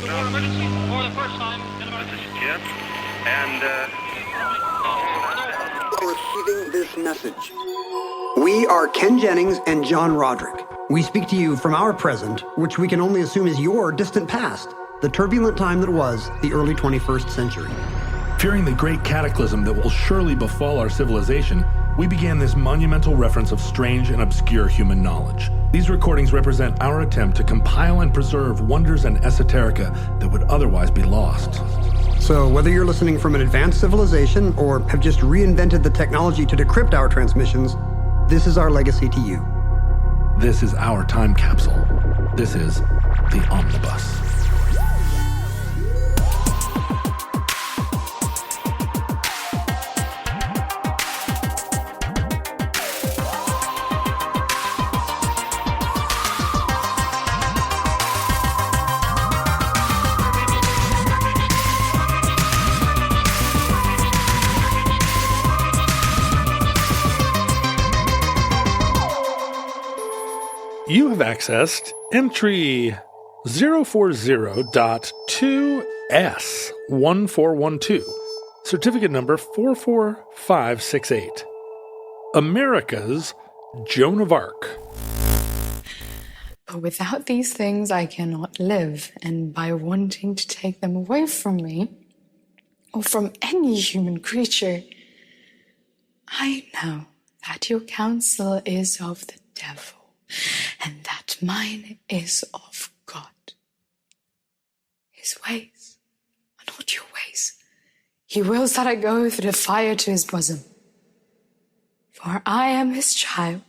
emergency for the first time in about... This is Jim, and, Receiving this message. We are Ken Jennings and John Roderick. We speak to you from our present, which we can only assume is your distant past, the turbulent time that was the early 21st century. Fearing the great cataclysm that will surely befall our civilization, we began this monumental reference of strange and obscure human knowledge. These recordings represent our attempt to compile and preserve wonders and esoterica that would otherwise be lost. So whether you're listening from an advanced civilization or have just reinvented the technology to decrypt our transmissions, this is our legacy to you. This is our time capsule. This is the Omnibus. You have accessed entry 040.2S1412, certificate number 44568. America's Joan of Arc. But without these things, I cannot live, and by wanting to take them away from me, or from any human creature, I know that your counsel is of the devil, and that mine is of God. His ways are not your ways. He wills that I go through the fire to his bosom. For I am his child,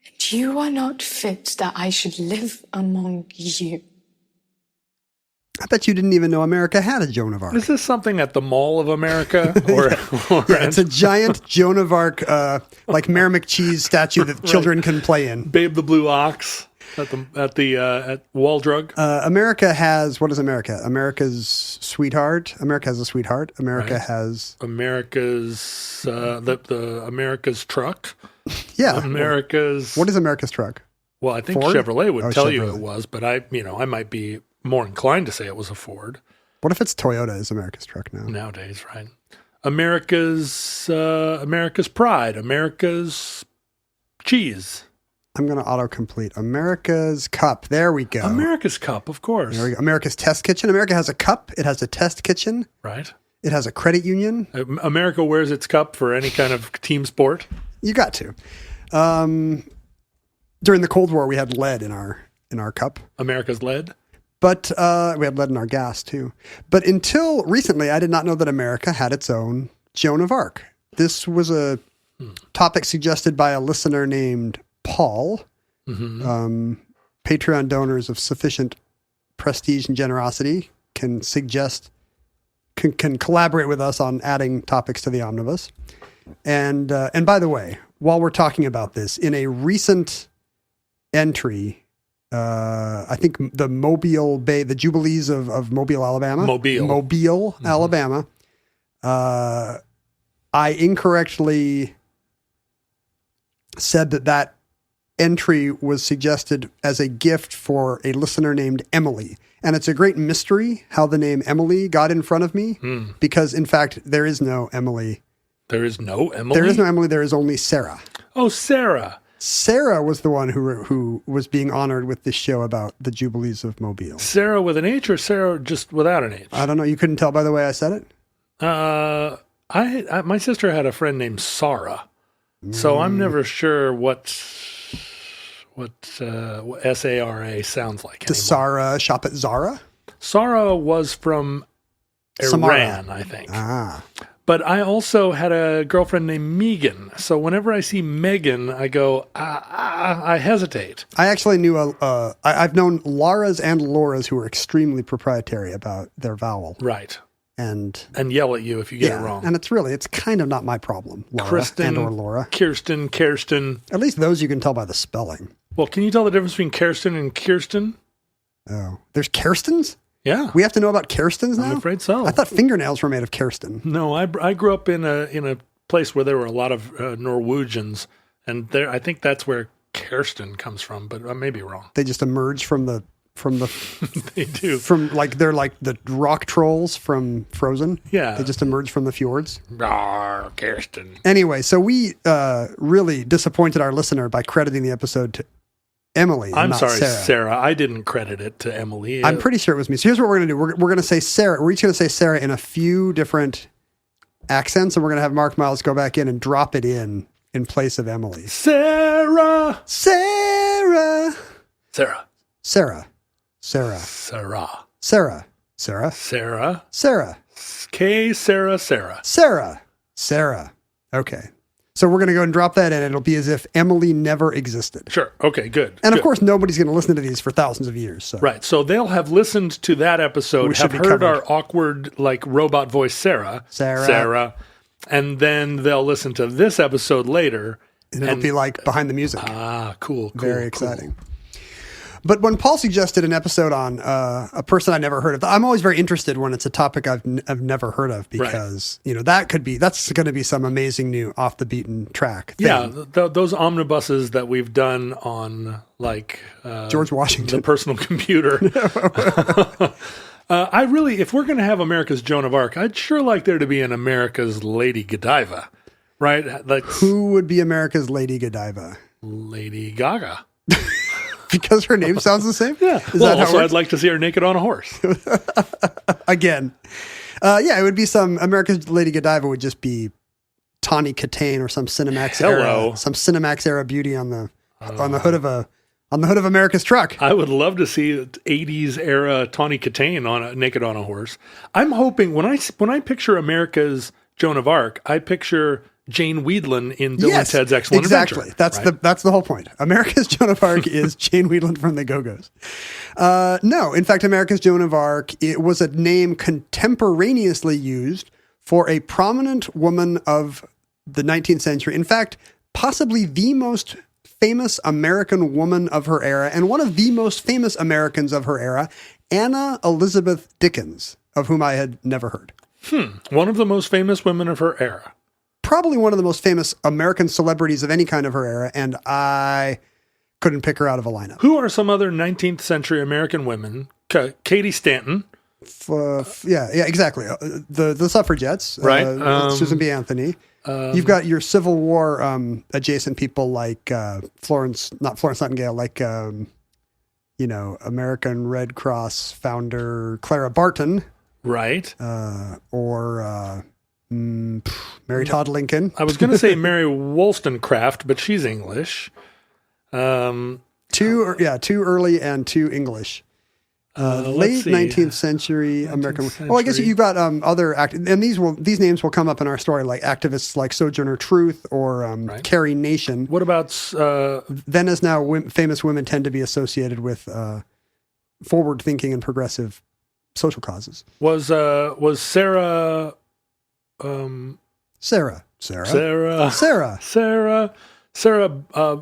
and you are not fit that I should live among you. I bet you didn't even know America had a Joan of Arc. Is this something at the Mall of America? Or yeah, it's a giant Joan of Arc, like Mayor McCheese statue that children can play in. Babe the Blue Ox at Wall Drug. America has, what is America? America's sweetheart. America has a sweetheart. America has America's the America's truck. Yeah. America's. What is America's truck? Well, I think Ford? Chevrolet would tell you Chevrolet. it was, but I might be more inclined to say it was a Ford. What if it's Toyota is America's truck now? Nowadays, right? America's pride, America's cheese. I'm going to autocomplete. America's cup. There we go. America's cup, of course. There we go. America's test kitchen. America has a cup. It has a test kitchen. Right. It has a credit union. America wears its cup for any kind of team sport. You got to. During the Cold War, we had lead in our cup. America's lead. But we had lead in our gas, too. But until recently, I did not know that America had its own Joan of Arc. This was a topic suggested by a listener named Paul. Mm-hmm. Patreon donors of sufficient prestige and generosity can collaborate with us on adding topics to the omnibus. And by the way, while we're talking about this, in a recent entry, I think the Mobile Bay, the Jubilees of Mobile, Alabama. Mobile, mm-hmm. Alabama. I incorrectly said that entry was suggested as a gift for a listener named Emily. And it's a great mystery how the name Emily got in front of me, because, in fact, there is no Emily. There is no Emily? There is no Emily. There is only Sarah. Oh, Sarah. Sarah was the one who was being honored with this show about the Jubilees of Mobile. Sarah with an H or Sarah just without an H? I don't know. You couldn't tell by the way I said it? My sister had a friend named Sarah, so I'm never sure what S-A-R-A sounds like. Does Sarah shop at Zara? Sarah was from Iran, Samara. I think. Ah. But I also had a girlfriend named Megan. So whenever I see Megan, I go, I hesitate. I actually knew, I've known Laura's and Laura's who were extremely proprietary about their vowel. Right. And yell at you if you get it wrong. And it's kind of not my problem, Laura Kristen, and or Laura. Kirsten. At least those you can tell by the spelling. Well, can you tell the difference between Kirsten and Kirsten? Oh, there's Kirstens? Yeah. We have to know about Kirstens now? I'm afraid so. I thought fingernails were made of Kirsten. No, I grew up in a place where there were a lot of Norwegians, and I think that's where Kirsten comes from, but I may be wrong. They just emerged from the from the They do. from like they're like the rock trolls from Frozen. Yeah. They just emerge from the fjords. Rawr, Kirsten. Anyway, so we really disappointed our listener by crediting the episode to Emily. I'm not sorry, Sarah. Sarah. I didn't credit it to Emily. I'm pretty sure it was me. So here's what we're going to do. We're going to say Sarah. We're each going to say Sarah in a few different accents, and we're going to have Mark Miles go back in and drop it in place of Emily. Sarah. Sarah. Sarah. Sarah. Sarah. Sarah. Sarah. Sarah. Sarah. Sarah. K. Sarah. Sarah. Sarah. Sarah. Okay. So we're going to go and drop that in. It'll be as if Emily never existed. Sure. Okay, good. And of good. course, nobody's going to listen to these for thousands of years. So. Right. So they'll have listened to that episode, We should have be heard covered. our awkward, like, robot voice, Sarah. Sarah. And then they'll listen to this episode later. And it'll be like behind the music. Cool. Very exciting. But when Paul suggested an episode on a person I never heard of, I'm always very interested when it's a topic I've never heard of because, that's going to be some amazing new off the beaten track thing. Yeah, those omnibuses that we've done on, like... George Washington. The personal computer. If we're going to have America's Joan of Arc, I'd sure like there to be an America's Lady Godiva, right? Like, who would be America's Lady Godiva? Lady Gaga. Because her name sounds the same? Yeah. Is that how it also, works? I'd like to see her naked on a horse. Again. It would be some America's Lady Godiva would just be Tawny Katane or some Cinemax era beauty on the hood of America's truck. I would love to see 80s era Tawny Katane naked on a horse. I'm hoping when I picture America's Joan of Arc, I picture Jane Weedland in Bill and Ted's Excellent exactly. Adventure. That's the whole point. America's Joan of Arc is Jane Weedland from the Go-Go's. No, in fact, America's Joan of Arc, it was a name contemporaneously used for a prominent woman of the 19th century. In fact, possibly the most famous American woman of her era and one of the most famous Americans of her era, Anna Elizabeth Dickens, of whom I had never heard. One of the most famous women of her era. Probably one of the most famous American celebrities of any kind of her era, and I couldn't pick her out of a lineup. Who are some other 19th century American women? Katie Stanton. Exactly. The suffragettes, right? Susan B. Anthony. You've got your Civil War adjacent people like Florence Nightingale, like American Red Cross founder Clara Barton, right? Or Mary Todd Lincoln. I was going to say Mary Wollstonecraft, but she's English. Too early and too English. Late 19th century American. Well, I guess you've got other and these names will come up in our story, like activists like Sojourner Truth or Carrie Nation. What about then as now famous women tend to be associated with forward thinking and progressive social causes. Was Sarah? Sarah.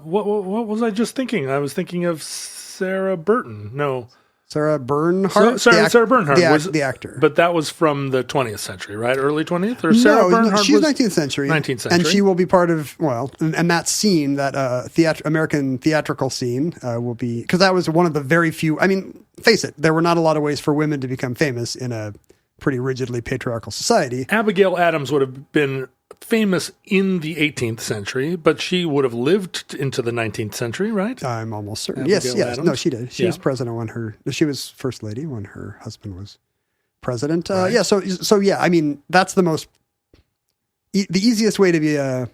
What was I just thinking? I was thinking of Sarah Burton. No. Sarah Bernhardt? Sarah Bernhardt was the actor. But that was from the 20th century, right? Early 20th? Or Sarah Bernhardt she's 19th century. 19th century. And she will be part of, and that scene, that American theatrical scene will be, because that was one of the very few, face it, there were not a lot of ways for women to become famous in a pretty rigidly patriarchal society. Abigail Adams would have been famous in the 18th century, but she would have lived into the 19th century, right? I'm almost certain. Abigail Yes. Adams? No, she did. She was president she was first lady when her husband was president. Right. That's the easiest way to be a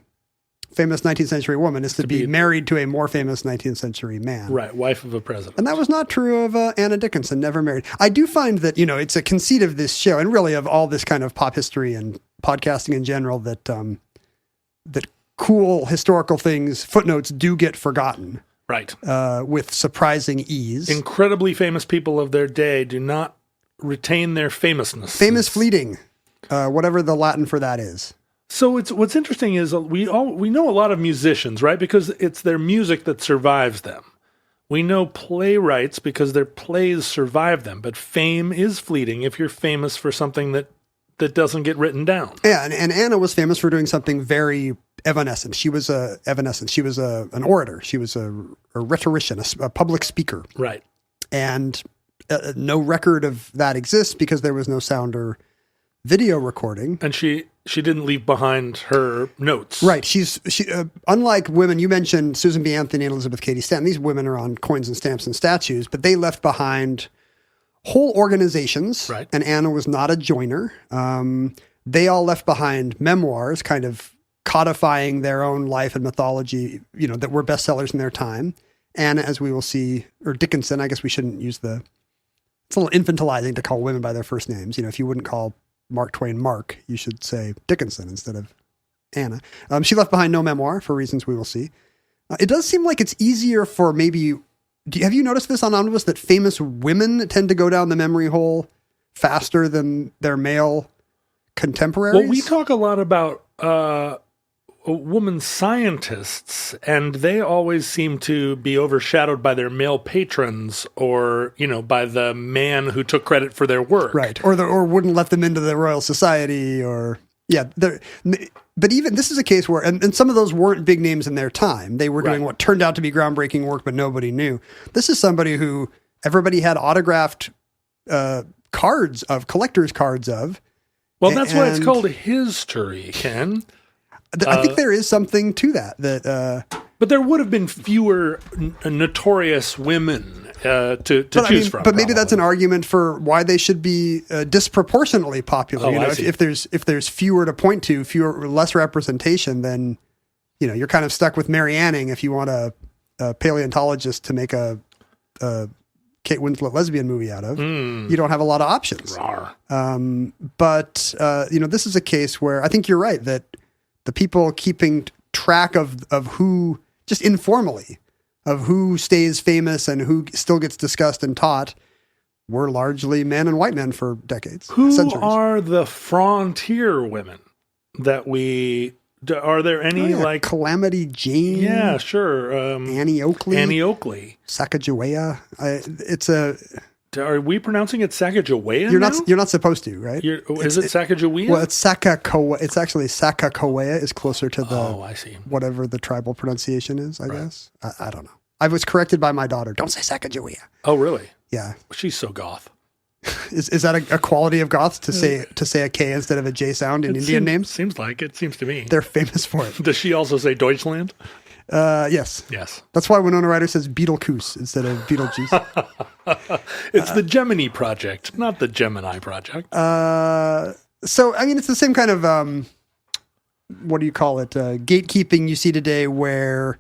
famous 19th century woman is to be married to a more famous 19th century man. Right, wife of a president. And that was not true of Anna Dickinson, never married. I do find that, it's a conceit of this show and really of all this kind of pop history and podcasting in general that cool historical things, footnotes do get forgotten. Right. With surprising ease. Incredibly famous people of their day do not retain their famousness. Famous fleeting, whatever the Latin for that is. So what's interesting is we know a lot of musicians, right? Because it's their music that survives them. We know playwrights because their plays survive them, but fame is fleeting if you're famous for something that doesn't get written down. Yeah, and Anna was famous for doing something very evanescent. She was an orator. She was a rhetorician, a public speaker. Right. And no record of that exists because there was no sound or video recording. And she didn't leave behind her notes. Right. She unlike women, you mentioned Susan B. Anthony and Elizabeth Cady Stanton. These women are on coins and stamps and statues, but they left behind whole organizations. Right. And Anna was not a joiner. They all left behind memoirs, kind of codifying their own life and mythology, that were bestsellers in their time. Anna, as we will see, or Dickinson, I guess we shouldn't use it's a little infantilizing to call women by their first names. If you wouldn't call Mark Twain Mark, you should say Dickinson instead of Anna. She left behind no memoir for reasons we will see. It does seem like it's easier for have you noticed this on Omnibus, that famous women tend to go down the memory hole faster than their male contemporaries? Well, we talk a lot about woman scientists, and they always seem to be overshadowed by their male patrons, or by the man who took credit for their work, right? Or wouldn't let them into the Royal Society, or But even this is a case where, and some of those weren't big names in their time. They were doing what turned out to be groundbreaking work, but nobody knew. This is somebody who everybody had autographed collector's cards of. Well, that's why it's called history, Ken. I think there is something to that. But there would have been fewer notorious women to choose from. But maybe that's an argument for why they should be disproportionately popular. If there's fewer to point to, less representation, then you're kind of stuck with Mary Anning if you want a paleontologist to make a Kate Winslet lesbian movie out of. You don't have a lot of options. But this is a case where I think you're right that the people keeping track of who, just informally, of who stays famous and who still gets discussed and taught were largely men and white men for decades. Who centuries. Are the frontier women that are there any like Calamity Jane? Yeah, sure. Annie Oakley. Sacagawea. Are we pronouncing it Sacagawea? You're not supposed to, right? Is it Sacagawea? Well, it's Sacagawea. It's actually Sacagawea is closer to the I see. Whatever the tribal pronunciation is, I guess. I don't know. I was corrected by my daughter. Don't say Sacagawea. Oh, really? Yeah. She's so goth. Is that a quality of goths to say a K instead of a J sound in Indian names? Seems like it. Seems to me. They're famous for it. Does she also say Deutschland? Yes. Yes. That's why Winona Ryder says Beetlejuice instead of Beetlejuice. It's the Gemini Project, not the Gemini Project. So, it's the same kind of, what do you call it? Gatekeeping you see today where,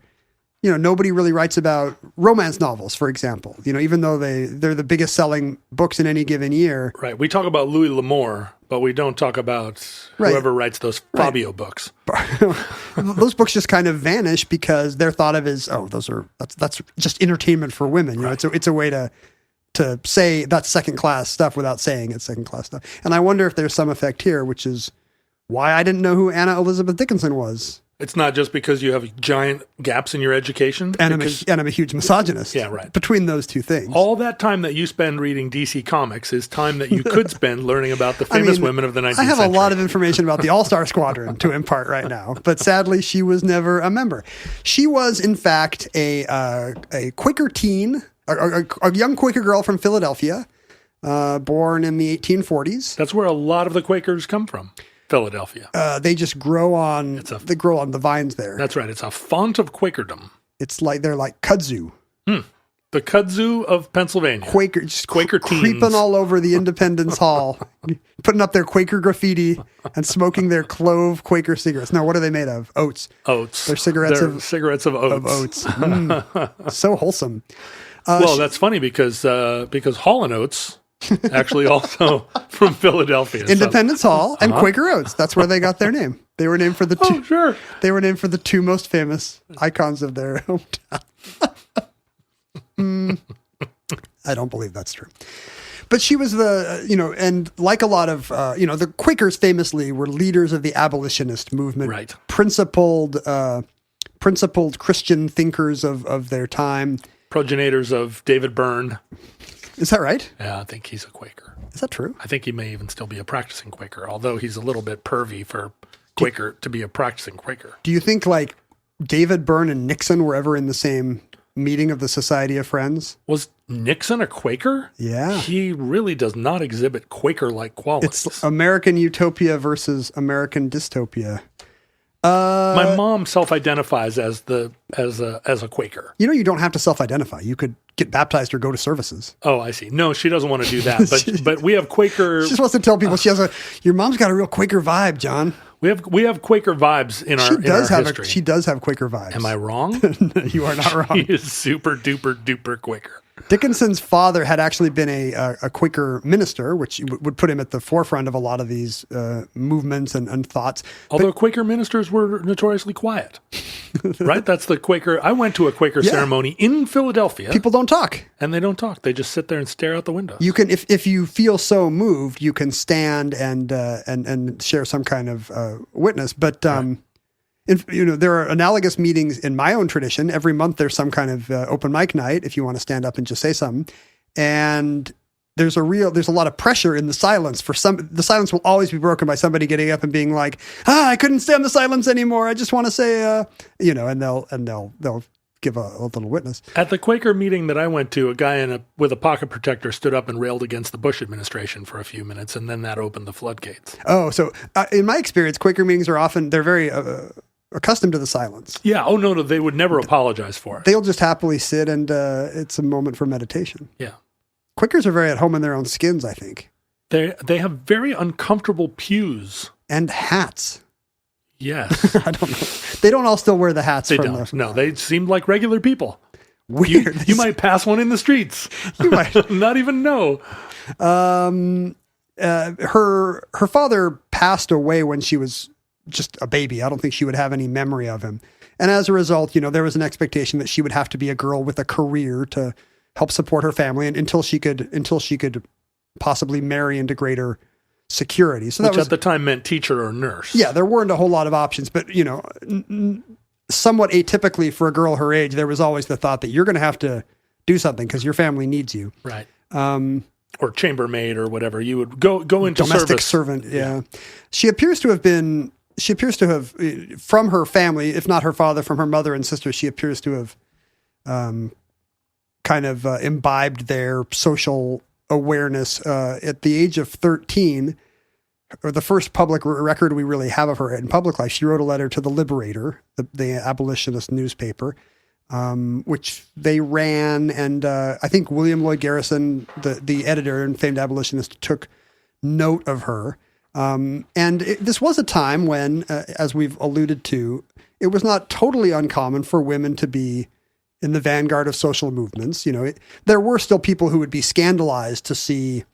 nobody really writes about romance novels, for example, even though they're the biggest selling books in any given year. Right. We talk about Louis L'Amour, but we don't talk about whoever writes those Fabio books. Those books just kind of vanish because they're thought of as, that's just entertainment for women. It's a way to say that's second class stuff without saying it's second class stuff. And I wonder if there's some effect here, which is why I didn't know who Anna Elizabeth Dickinson was. It's not just because you have giant gaps in your education. And I'm a huge misogynist. Yeah, right. Between those two things. All that time that you spend reading DC Comics is time that you could spend learning about the famous women of the 19th century. I have a lot of information about the All-Star Squadron to impart right now, but sadly she was never a member. She was, in fact, a Quaker teen, a young Quaker girl from Philadelphia, born in the 1840s. That's where a lot of the Quakers come from. Philadelphia. They just grow on. They grow on the vines there. That's right. It's a font of Quakerdom. It's like they're like kudzu. The kudzu of Pennsylvania. Quaker teens creeping all over the Independence Hall, putting up their Quaker graffiti and smoking their clove Quaker cigarettes. Now, what are they made of? Oats. They're cigarettes of oats. So wholesome. Well, that's funny because Hall & Oates. Actually, also from Philadelphia. Independence Hall and Quaker Oats. That's where they got their name. They were named for the two. Oh, sure. They were named for the two most famous icons of their hometown. I don't believe that's true. But she was and like a lot of, the Quakers famously were leaders of the abolitionist movement. Right. Principled Christian thinkers of their time. Progenitors of David Byrne. Is that right? Yeah, I think he's a Quaker. Is that true? I think he may even still be a practicing Quaker, although he's a little bit pervy for Quaker to be a practicing Quaker. Do you think like David Byrne and Nixon were ever in the same meeting of the Society of Friends. Was Nixon a Quaker? Yeah. He really does not exhibit Quaker-like qualities. It's American utopia versus American dystopia. My mom self-identifies as a Quaker. You know, you don't have to self-identify. You could get baptized or go to services. Oh, I see. No, she doesn't want to do that. But we have Quaker. She just wants to tell people your mom's got a real Quaker vibe, John. We have Quaker vibes in our history. She does have Quaker vibes. Am I wrong? You are not wrong. She is super duper duper Quaker. Dickinson's father had actually been a Quaker minister, which would put him at the forefront of a lot of these movements and thoughts. Although Quaker ministers were notoriously quiet, right? That's the Quaker. I went to a Quaker ceremony in Philadelphia. People don't talk. And they don't talk. They just sit there and stare out the window. You can, if you feel so moved, you can stand and share some kind of witness. But there are analogous meetings in my own tradition. Every month there's some kind of open mic night if you want to stand up and just say something. And there's a lot of pressure in the silence. The silence will always be broken by somebody getting up and being like, I couldn't stand the silence anymore. I just want to say, and they'll give a little witness. At the Quaker meeting that I went to, a guy with a pocket protector stood up and railed against the Bush administration for a few minutes, and then that opened the floodgates. Oh, so in my experience, Quaker meetings they're very accustomed to the silence. Yeah. Oh, no, they would never apologize for it. They'll just happily sit and it's a moment for meditation. Yeah. Quakers are very at home in their own skins, I think. They have very uncomfortable pews. And hats. Yes. I don't know. They don't all still wear the hats. No, they seemed like regular people. Weird. You might pass one in the streets. You might not even know. Her father passed away when she was just a baby. I don't think she would have any memory of him. And as a result, there was an expectation that she would have to be a girl with a career to help support her family and until she could possibly marry into greater security. So which at the time meant teacher or nurse. Yeah, there weren't a whole lot of options, but somewhat atypically for a girl her age, there was always the thought that you're going to have to do something because your family needs you. Right. Or chambermaid or whatever. You would go into domestic service. Servant. Yeah. She appears to have, from her family, if not her father, from her mother and sister, she appears to have kind of imbibed their social awareness. At the age of 13, or the first public record we really have of her in public life, she wrote a letter to the Liberator, the abolitionist newspaper, which they ran. And I think William Lloyd Garrison, the editor and famed abolitionist, took note of her. This was a time when, as we've alluded to, it was not totally uncommon for women to be in the vanguard of social movements. There were still people who would be scandalized to see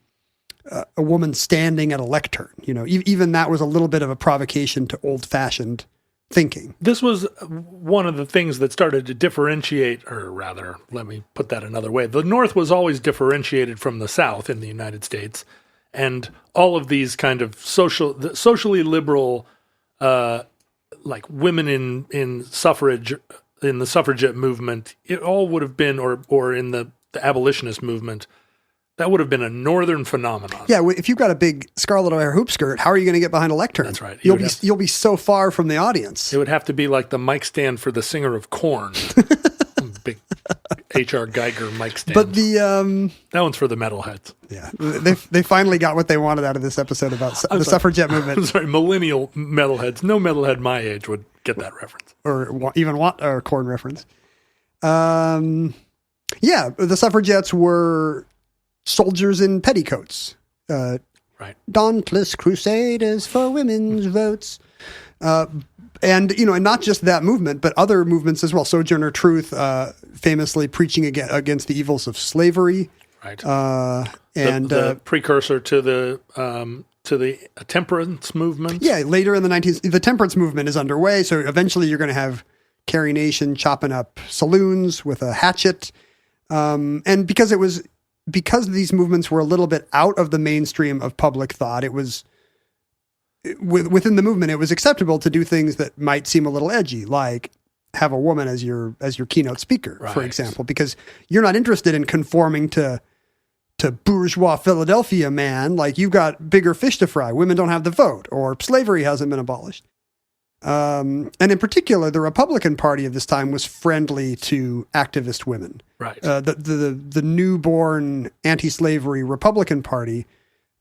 a woman standing at a lectern. Even that was a little bit of a provocation to old-fashioned thinking. This was one of the things that started to differentiate, or rather, let me put that another way. The North was always differentiated from the South in the United States. And all of these kind of socially liberal, like women in suffrage, in the suffragette movement, it all would have been, or in the abolitionist movement, that would have been a northern phenomenon. Yeah, if you've got a big scarlet O'Hare hoop skirt, how are you going to get behind a lectern? That's right. You'll be so far from the audience. It would have to be like the mic stand for the singer of Korn. Big H.R. Geiger mic stand. But that one's for the metalheads. Yeah, they finally got what they wanted out of this episode about the suffragette movement. I'm sorry, millennial metalheads. No metalhead my age would get that reference, or even want a Korn reference. Yeah, the suffragettes were soldiers in petticoats. Right. Dauntless crusaders for women's votes. And not just that movement, but other movements as well. Sojourner Truth, famously preaching against the evils of slavery. Right. And the precursor to the temperance movement. Yeah, later in the 19th, the temperance movement is underway. So eventually you're going to have Carrie Nation chopping up saloons with a hatchet. And because these movements were a little bit out of the mainstream of public thought, it was within the movement, it was acceptable to do things that might seem a little edgy, like have a woman as your keynote speaker, right, for example, because you're not interested in conforming to bourgeois Philadelphia, man. Like, you've got bigger fish to fry. Women don't have the vote, or slavery hasn't been abolished. And in particular, the Republican Party of this time was friendly to activist women. Right. The newborn anti-slavery Republican Party.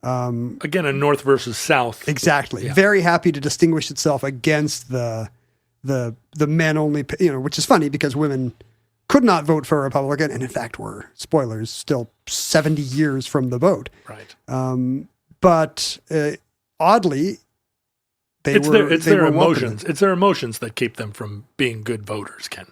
Again, a North versus South. Exactly. Yeah. Very happy to distinguish itself against the men only, which is funny because women could not vote for a Republican, and in fact were, spoilers, still 70 years from the vote. Right. But oddly, It's their emotions. welcomed. It's their emotions that keep them from being good voters, Ken.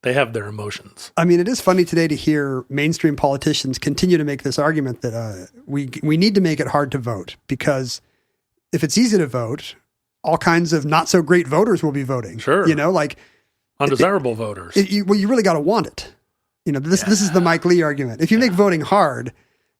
They have their emotions. I mean, it is funny today to hear mainstream politicians continue to make this argument that we need to make it hard to vote, because if it's easy to vote, all kinds of not so great voters will be voting. Sure. Like Undesirable voters. you really got to want it. This is the Mike Lee argument. If you make voting hard,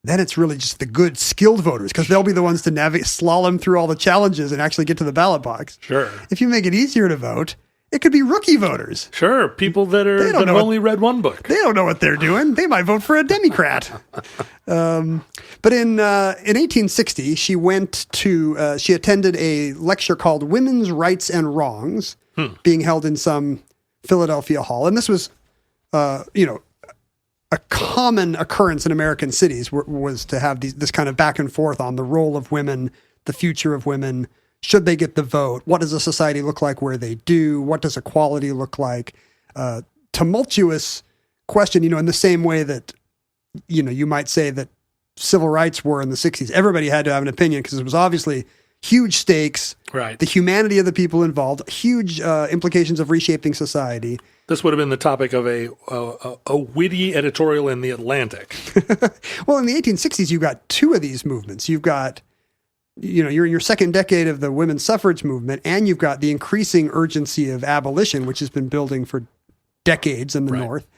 then it's really just the good, skilled voters, because they'll be the ones to slalom through all the challenges and actually get to the ballot box. Sure. If you make it easier to vote, it could be rookie voters. Sure. People that have only read one book. They don't know what they're doing. They might vote for a Democrat. But in 1860, she she attended a lecture called Women's Rights and Wrongs, being held in some Philadelphia hall. And this was, a common occurrence in American cities was to have this kind of back and forth on the role of women, the future of women. Should they get the vote? What does a society look like where they do? What does equality look like? Tumultuous question, in the same way that, you might say that civil rights were in the 60s. Everybody had to have an opinion because it was obviously huge stakes. Right. The humanity of the people involved, huge implications of reshaping society. This would have been the topic of a witty editorial in The Atlantic. Well, in the 1860s, you've got two of these movements. You've got, you're in your second decade of the women's suffrage movement, and you've got the increasing urgency of abolition, which has been building for decades in the North.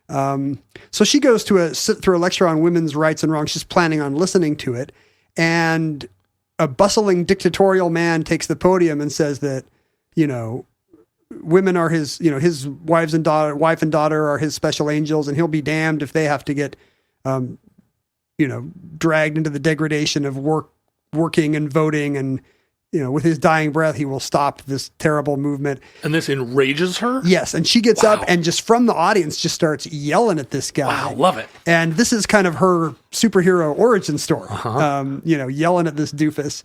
So she goes to sit through a lecture on women's rights and wrongs. She's planning on listening to it. And a bustling dictatorial man takes the podium and says that, women are his wife and daughter are his special angels, and he'll be damned if they have to get, dragged into the degradation of working and voting, and with his dying breath, he will stop this terrible movement. And this enrages her? Yes. And she gets up and just from the audience just starts yelling at this guy. Wow, love it. And this is kind of her superhero origin story, yelling at this doofus.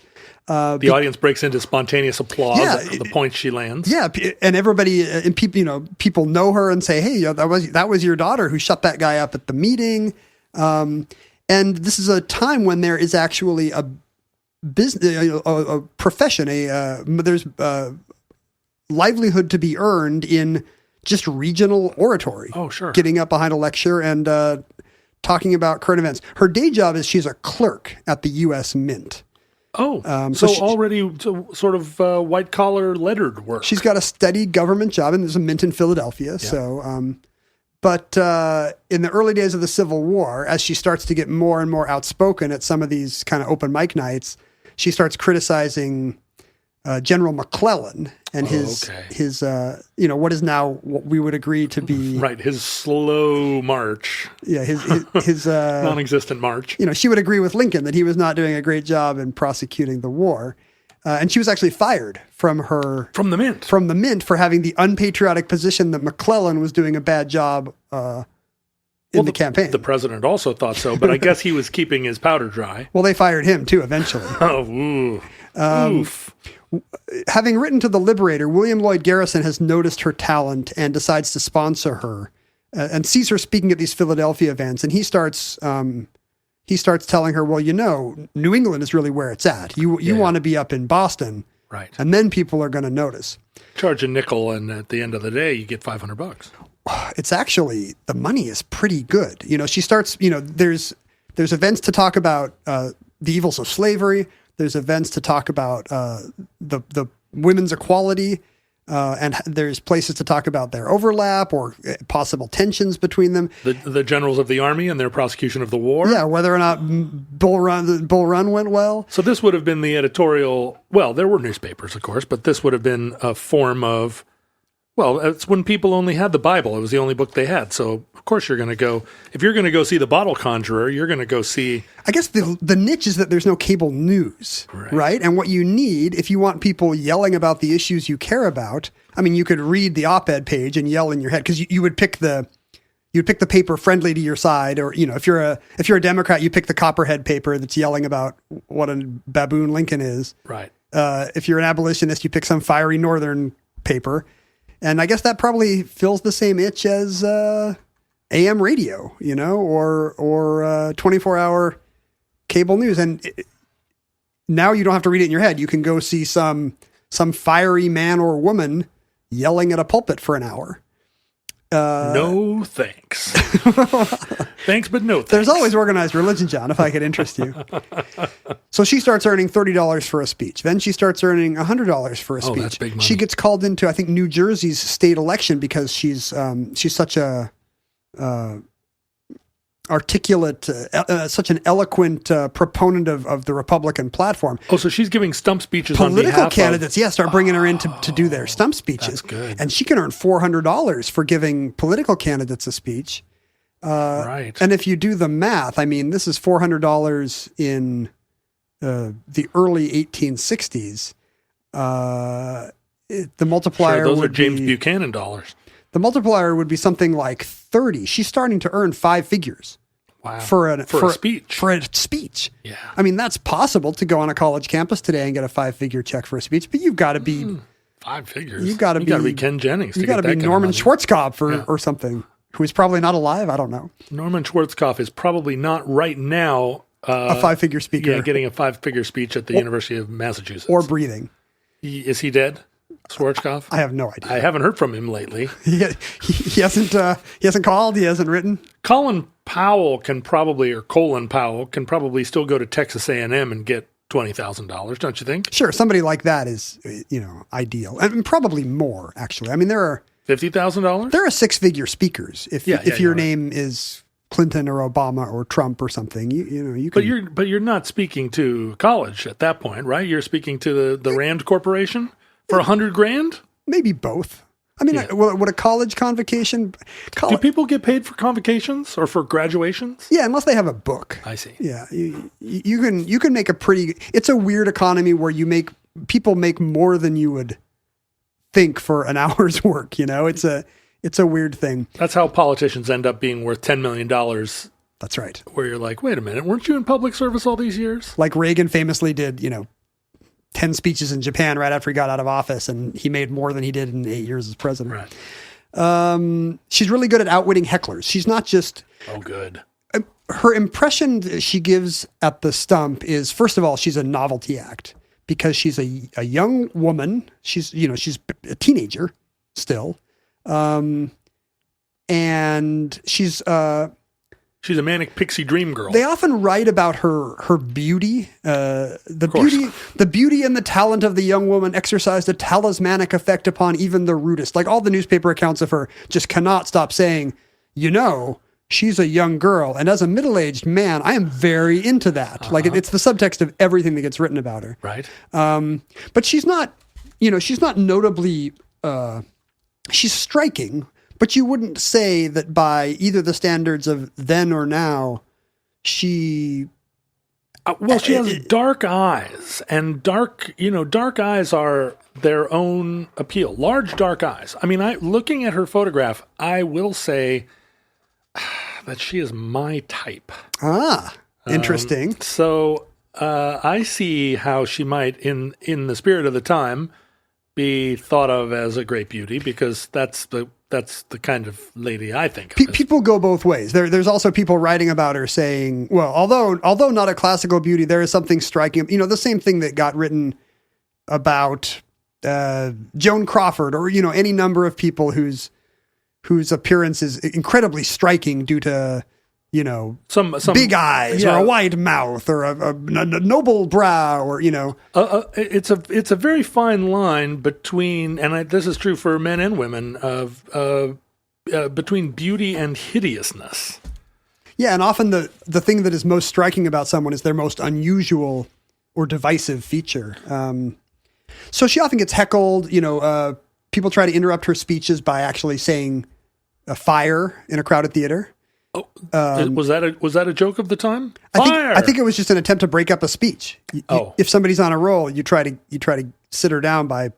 The audience breaks into spontaneous applause at the point she lands. Yeah. And everybody, and people know her and say, hey, that was your daughter who shut that guy up at the meeting. And this is a time when there is actually a business, a profession, there's livelihood to be earned in just regional oratory. Oh, sure. Getting up behind a lecture and talking about current events. Her day job is she's a clerk at the U.S. Mint. Oh, already sort of white collar lettered work. She's got a steady government job, and there's a mint in Philadelphia. Yeah. So, but in the early days of the Civil War, as she starts to get more and more outspoken at some of these kind of open mic nights, she starts criticizing General McClellan and his what is now what we would agree to be his slow march. Yeah, his non-existent march. She would agree with Lincoln that he was not doing a great job in prosecuting the war, and she was actually fired from the Mint for having the unpatriotic position that McClellan was doing a bad job in the campaign. The president also thought so, but I guess he was keeping his powder dry. Well, they fired him too eventually. Oof. Having written to the Liberator, William Lloyd Garrison has noticed her talent and decides to sponsor her, and sees her speaking at these Philadelphia events. And he starts telling her, well, New England is really where it's at. You want to be up in Boston, right? And then people are going to notice. Charge a nickel, and at the end of the day, you get $500. It's actually, the money is pretty good. She starts, there's events to talk about the evils of slavery. There's events to talk about the women's equality, and there's places to talk about their overlap or possible tensions between them. The generals of the army and their prosecution of the war. Yeah, whether or not Bull Run went well. So this would have been the editorial. Well, there were newspapers, of course, but this would have been a form of Well, it's when people only had the Bible. It was the only book they had. So, of course, you're going to go, if you're going to go see The Bottle Conjurer, you're going to go see... I guess the niche is that there's no cable news, right? And what you need, if you want people yelling about the issues you care about, I mean, you could read the op-ed page and yell in your head, because you would pick the paper friendly to your side, or, you know, if you're a Democrat, you pick the Copperhead paper that's yelling about what a baboon Lincoln is. Right. If you're an abolitionist, you pick some fiery Northern paper. And I guess that probably fills the same itch as AM radio, you know, or 24-hour cable news. And now you don't have to read it in your head. You can go see some fiery man or woman yelling at a pulpit for an hour. No thanks. Thanks, but no thanks. There's always organized religion, John, if I could interest you. So she starts earning $30 for a speech. Then she starts earning $100 for a speech. That's big money. She gets called into, I think, New Jersey's state election because she's such a articulate, such an eloquent proponent of the Republican platform. Oh, so she's giving stump speeches on Political behalf candidates, start bringing her in to do their stump speeches. That's good. And she can earn $400 for giving political candidates a speech. Right. And if you do the math, I mean, this is $400 in the early 1860s. The multiplier those would are James be, Buchanan dollars. The multiplier would be something like 30. She's starting to earn 5 figures. Wow. For a speech. For a speech. Yeah. I mean, that's possible to go on a college campus today and get a 5-figure check for a speech, but you've got to be 5 figures. You've got to be Ken Jennings. You've got to be Norman Schwarzkopf or something, who is probably not alive. I don't know. Norman Schwarzkopf is probably not right now a 5-figure speaker. Yeah, getting a 5-figure speach at the University of Massachusetts. Or breathing. Is he dead? Schwarzkopf? I have no idea. I haven't heard from him lately. He hasn't called. He hasn't written. Colin Powell can probably still go to Texas A&M and get $20,000, don't you think? Sure, somebody like that is, ideal, and probably more actually. I mean, there are $50,000. There are 6-figure speakers. If your name is Clinton or Obama or Trump or something, you can. But you're not speaking to college at that point, right? You're speaking to the Rand Corporation for $100,000. Maybe both. I mean, would a college convocation? Do people get paid for convocations or for graduations? Yeah, unless they have a book. I see. Yeah, you can make a pretty. It's a weird economy where people make more than you would think for an hour's work. It's a weird thing. That's how politicians end up being worth $10 million. That's right. Where you're like, wait a minute, weren't you in public service all these years? Like Reagan famously did, 10 speeches in Japan right after he got out of office, and he made more than he did in 8 years as president. Right. She's really good at outwitting hecklers. She's not just... Oh, good. Her impression she gives at the stump is, first of all, she's a novelty act because she's a young woman. She's a teenager still. And she's a manic pixie dream girl. They often write about her beauty. The beauty and the talent of the young woman exercised a talismanic effect upon even the rudest. Like, all the newspaper accounts of her just cannot stop saying, she's a young girl. And as a middle-aged man, I am very into that. Like, it's the subtext of everything that gets written about her. Right. But she's not notably, she's striking, but you wouldn't say that by either the standards of then or now, she... she has dark eyes, and dark eyes are their own appeal. Large dark eyes. I mean, looking at her photograph, I will say that she is my type. Interesting. So I see how she might, in the spirit of the time, be thought of as a great beauty, because that's the kind of lady I think of. People go both ways. There's also people writing about her saying, well, although not a classical beauty, there is something striking. The same thing that got written about Joan Crawford, or any number of people whose appearance is incredibly striking due to some big eyes, or a wide mouth, or a noble brow, or it's a very fine line between, and this is true for men and women, between beauty and hideousness. Yeah, and often the thing that is most striking about someone is their most unusual or divisive feature. So she often gets heckled. people try to interrupt her speeches by actually saying a fire in a crowded theater. Oh, was that a joke of the time? I think it was just an attempt to break up a speech. If somebody's on a roll, you try to sit her down by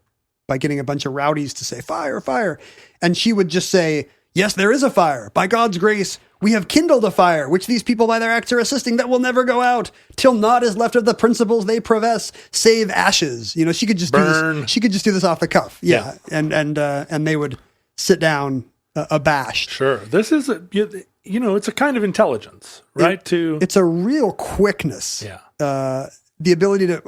getting a bunch of rowdies to say fire, fire, and she would just say, "Yes, there is a fire. By God's grace, we have kindled a fire, which these people by their acts are assisting, that will never go out, till naught is left of the principles they profess, save ashes." You know, she could just burn. do this. She could just do this off the cuff. Yeah. And they would sit down abashed. Sure. This is it's a kind of intelligence, right? It's a real quickness. Yeah. The ability to,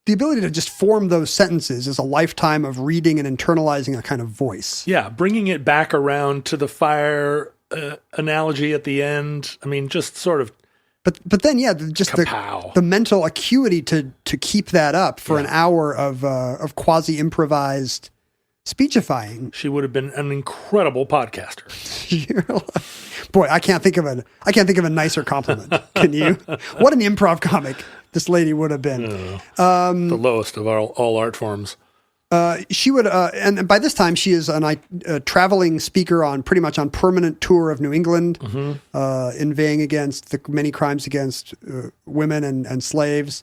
the ability to just form those sentences is a lifetime of reading and internalizing a kind of voice. Yeah. Bringing it back around to the fire analogy at the end. I mean, just sort of. But then, just the mental acuity to keep that up for an hour of quasi improvised speechifying. She would have been an incredible podcaster. Boy, I can't think of a nicer compliment. Can you? What an improv comic this lady would have been. The lowest of all art forms. She would, and by this time she is a traveling speaker on pretty much on permanent tour of New England, inveighing against the many crimes against women and slaves.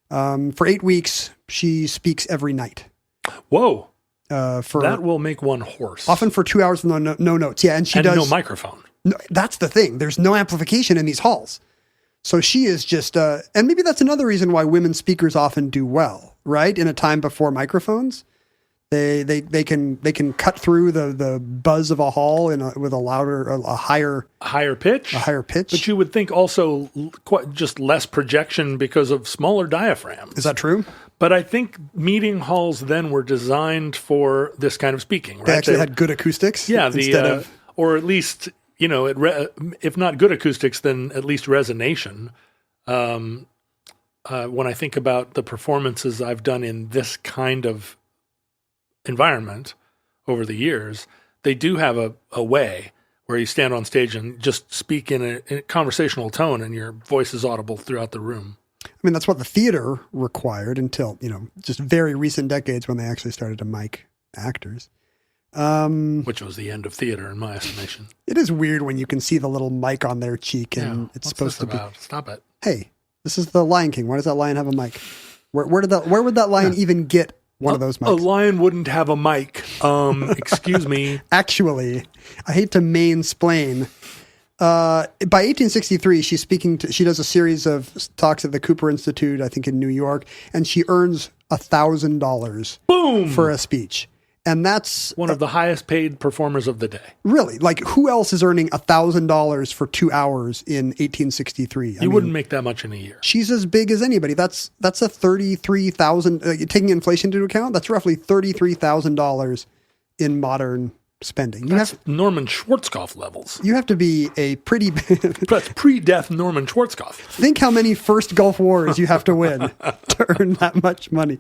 For 8 weeks, she speaks every night. Whoa. That will make one hoarse. Often for 2 hours with no notes. Yeah, and she does no microphone. No, that's the thing. There's no amplification in these halls. So she is just, and maybe that's another reason why women speakers often do well, right? In a time before microphones, they can cut through the buzz of a hall with a higher pitch. But you would think also just less projection because of smaller diaphragms. Is that true? But I think meeting halls then were designed for this kind of speaking, right? They actually had good acoustics. Yeah, or at least, if not good acoustics, then at least resonation. When I think about the performances I've done in this kind of environment over the years, they do have a way where you stand on stage and just speak in a conversational tone and your voice is audible throughout the room. I mean, that's what the theater required until, just very recent decades when they actually started to mic actors. Which was the end of theater, in my estimation. It is weird when you can see the little mic on their cheek and it's supposed to be. Stop it. Hey, this is the Lion King. Why does that lion have a mic? Where would that lion even get one of those mics? A lion wouldn't have a mic. Excuse me. Actually, I hate to mansplain. By 1863, she does a series of talks at the Cooper Institute, I think in New York, and she earns $1,000 Boom! For a speech. And that's one of the highest paid performers of the day. Really? Like, who else is earning $1,000 for 2 hours in 1863? You wouldn't make that much in a year. She's as big as anybody. That's a $33,000, taking inflation into account, that's roughly $33,000 in modern spending. That's Norman Schwarzkopf levels. You have to be a pretty... That's pre-death Norman Schwarzkopf. Think how many first Gulf Wars you have to win to earn that much money.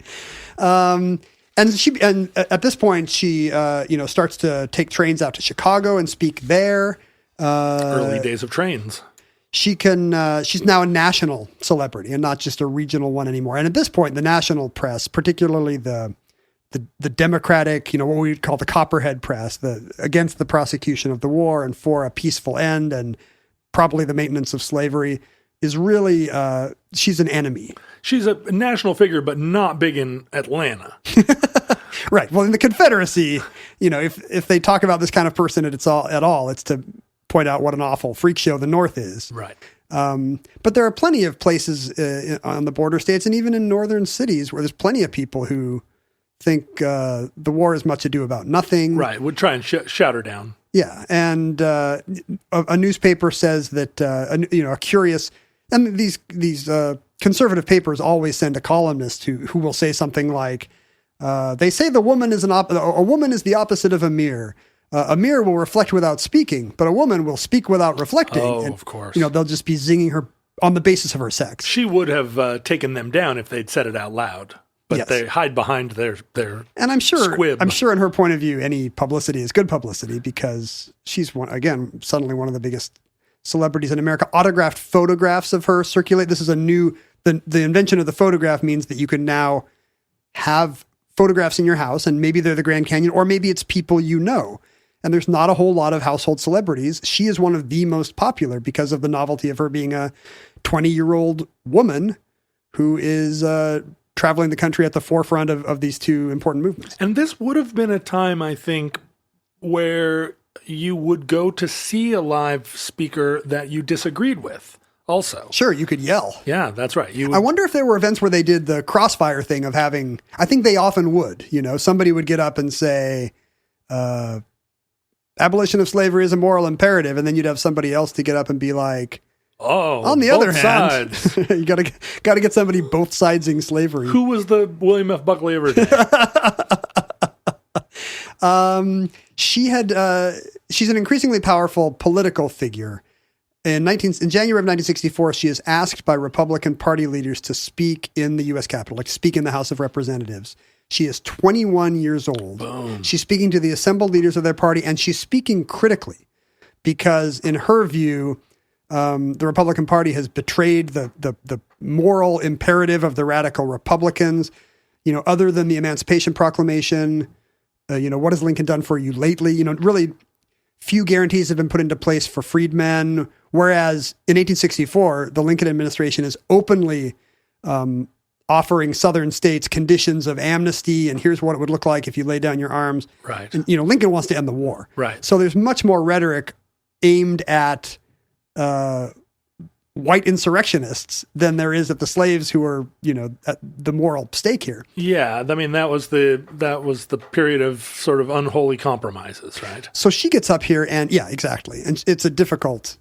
And at this point, she starts to take trains out to Chicago and speak there. Early days of trains. She's now a national celebrity and not just a regional one anymore. And at this point, the national press, particularly the Democratic, what we would call the Copperhead press, against the prosecution of the war and for a peaceful end and probably the maintenance of slavery, is really, she's an enemy. She's a national figure, but not big in Atlanta. Right. Well, in the Confederacy, if they talk about this kind of person at all, it's to point out what an awful freak show the North is. Right. But there are plenty of places on the border states and even in northern cities where there's plenty of people who think the war is much ado about nothing. Right. Would try and shout her down. Yeah. And a newspaper says that, a curious, and these conservative papers always send a columnist who will say something like, they say a woman is the opposite of a mirror. A mirror will reflect without speaking, but a woman will speak without reflecting. Oh, and, of course. They'll just be zinging her on the basis of her sex. She would have taken them down if they'd said it out loud. But they hide behind their and I'm sure squib. I'm sure in her point of view, any publicity is good publicity because she's suddenly one of the biggest celebrities in America. Autographed photographs of her circulate. This is the invention of the photograph means that you can now have photographs in your house, and maybe they're the Grand Canyon, or maybe it's people you know. And there's not a whole lot of household celebrities. She is one of the most popular because of the novelty of her being a 20-year-old woman who is traveling the country at the forefront of these two important movements. And this would have been a time, I think, where you would go to see a live speaker that you disagreed with also. Sure, you could yell. Yeah, that's right. I wonder if there were events where they did the crossfire thing of having, I think they often would, somebody would get up and say, abolition of slavery is a moral imperative. And then you'd have somebody else to get up and be like, on the other hand, you got to get somebody both sidesing slavery. Who was the William F. Buckley of her day? She's an increasingly powerful political figure. In January of 1964, she is asked by Republican Party leaders to speak in the U.S. Capitol, like speak in the House of Representatives. She is 21 years old. Boom. She's speaking to the assembled leaders of their party, and she's speaking critically because, in her view, the Republican Party has betrayed the moral imperative of the radical Republicans. Other than the Emancipation Proclamation, what has Lincoln done for you lately? Really few guarantees have been put into place for freedmen. Whereas in 1864, the Lincoln administration is openly offering Southern states conditions of amnesty, and here's what it would look like if you lay down your arms. Right. And, Lincoln wants to end the war. Right. So there's much more rhetoric aimed at white insurrectionists than there is at the slaves who are, at the moral stake here. Yeah, I mean that was the period of sort of unholy compromises, right? So she gets up here and yeah, exactly. And it's a difficult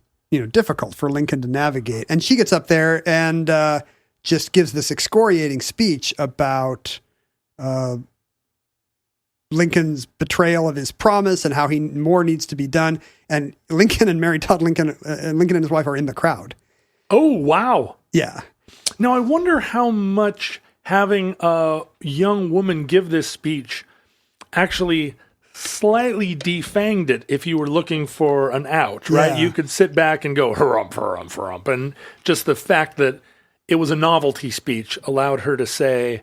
for Lincoln to navigate. And she gets up there and just gives this excoriating speech about Lincoln's betrayal of his promise and how more needs to be done. And Lincoln and Mary Todd Lincoln and his wife are in the crowd. Oh, wow. Yeah. Now, I wonder how much having a young woman give this speech actually slightly defanged it if you were looking for an out, right? Yeah. You could sit back and go, hurrump, hurrump, hurrump. And just the fact that it was a novelty speech allowed her to say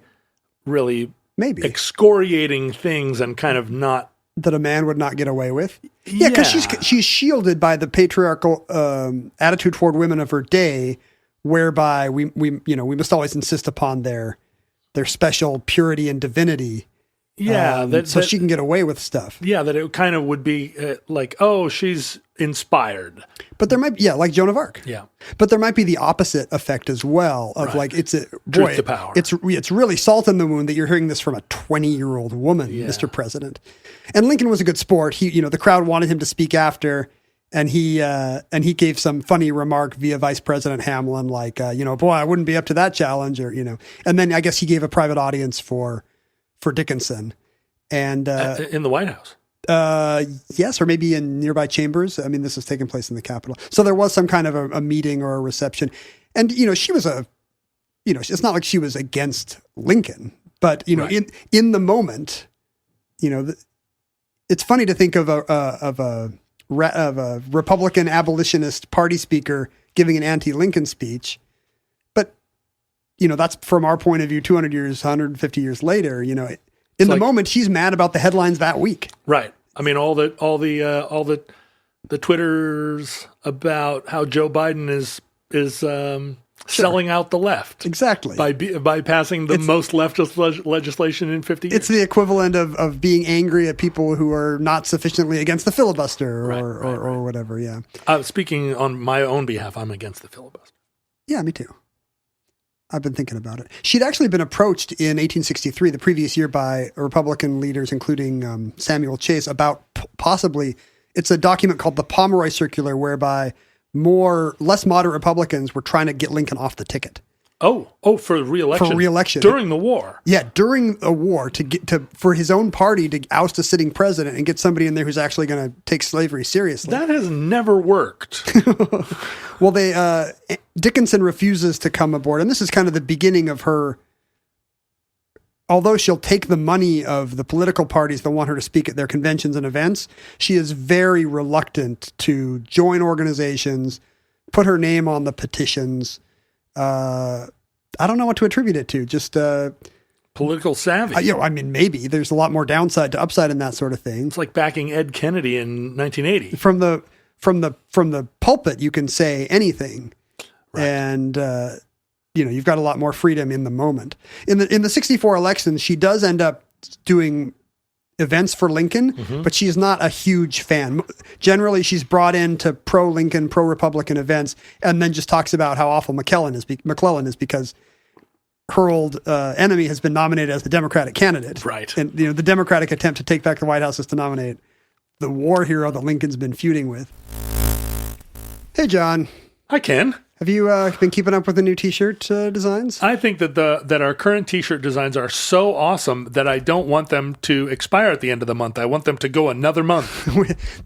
really maybe excoriating things and kind of not. That a man would not get away with. Yeah, because she's shielded by the patriarchal attitude toward women of her day, whereby we must always insist upon their special purity and divinity. Yeah, so she can get away with stuff. Yeah, that it kind of would be like, oh, she's inspired. But there might be, like Joan of Arc. Yeah. But there might be the opposite effect as well of right. like, it's truth to power. It's really salt in the wound that you're hearing this from a 20-year-old woman, yeah. Mr. President. And Lincoln was a good sport. He, the crowd wanted him to speak after, and he gave some funny remark via Vice President Hamlin, like, boy, I wouldn't be up to that challenge, or, and then I guess he gave a private audience for Dickinson. And in the White House. Yes, or maybe in nearby chambers. I mean, this is taking place in the Capitol. So there was some kind of a meeting or a reception. And, she was it's not like she was against Lincoln, but, right. in the moment, it's funny to think of a Republican abolitionist party speaker giving an anti-Lincoln speech. But, that's from our point of view, 200 years, 150 years later, in the moment, she's mad about the headlines that week. Right. I mean, all the Twitters about how Joe Biden is selling out the left. Exactly. By passing the most leftist legislation in 50 years. It's the equivalent of being angry at people who are not sufficiently against the filibuster or whatever. Yeah. Speaking on my own behalf, I'm against the filibuster. Yeah, me too. I've been thinking about it. She'd actually been approached in 1863, the previous year, by Republican leaders, including Samuel Chase, about possibly, it's a document called the Pomeroy Circular, whereby less moderate Republicans were trying to get Lincoln off the ticket. Oh, for re-election. For re-election. During the war. Yeah, during a war for his own party to oust a sitting president and get somebody in there who's actually going to take slavery seriously. That has never worked. Well, Dickinson refuses to come aboard, and this is kind of the beginning of her. Although she'll take the money of the political parties that want her to speak at their conventions and events, she is very reluctant to join organizations, put her name on the petitions. I don't know what to attribute it to. Just Political savvy. I mean, maybe there's a lot more downside to upside in that sort of thing. It's like backing Ed Kennedy in 1980. From the pulpit, you can say anything, right. And you've got a lot more freedom in the moment. In the 64 elections, she does end up doing events for Lincoln, but she's not a huge fan. Generally, she's brought in to pro-Lincoln, pro-Republican events, and then just talks about how awful McClellan is because her old enemy has been nominated as the Democratic candidate. Right. And the Democratic attempt to take back the White House is to nominate the war hero that Lincoln's been feuding with. Hey, John. Hi, Ken. Have you been keeping up with the new T-shirt designs? I think that our current T-shirt designs are so awesome that I don't want them to expire at the end of the month. I want them to go another month.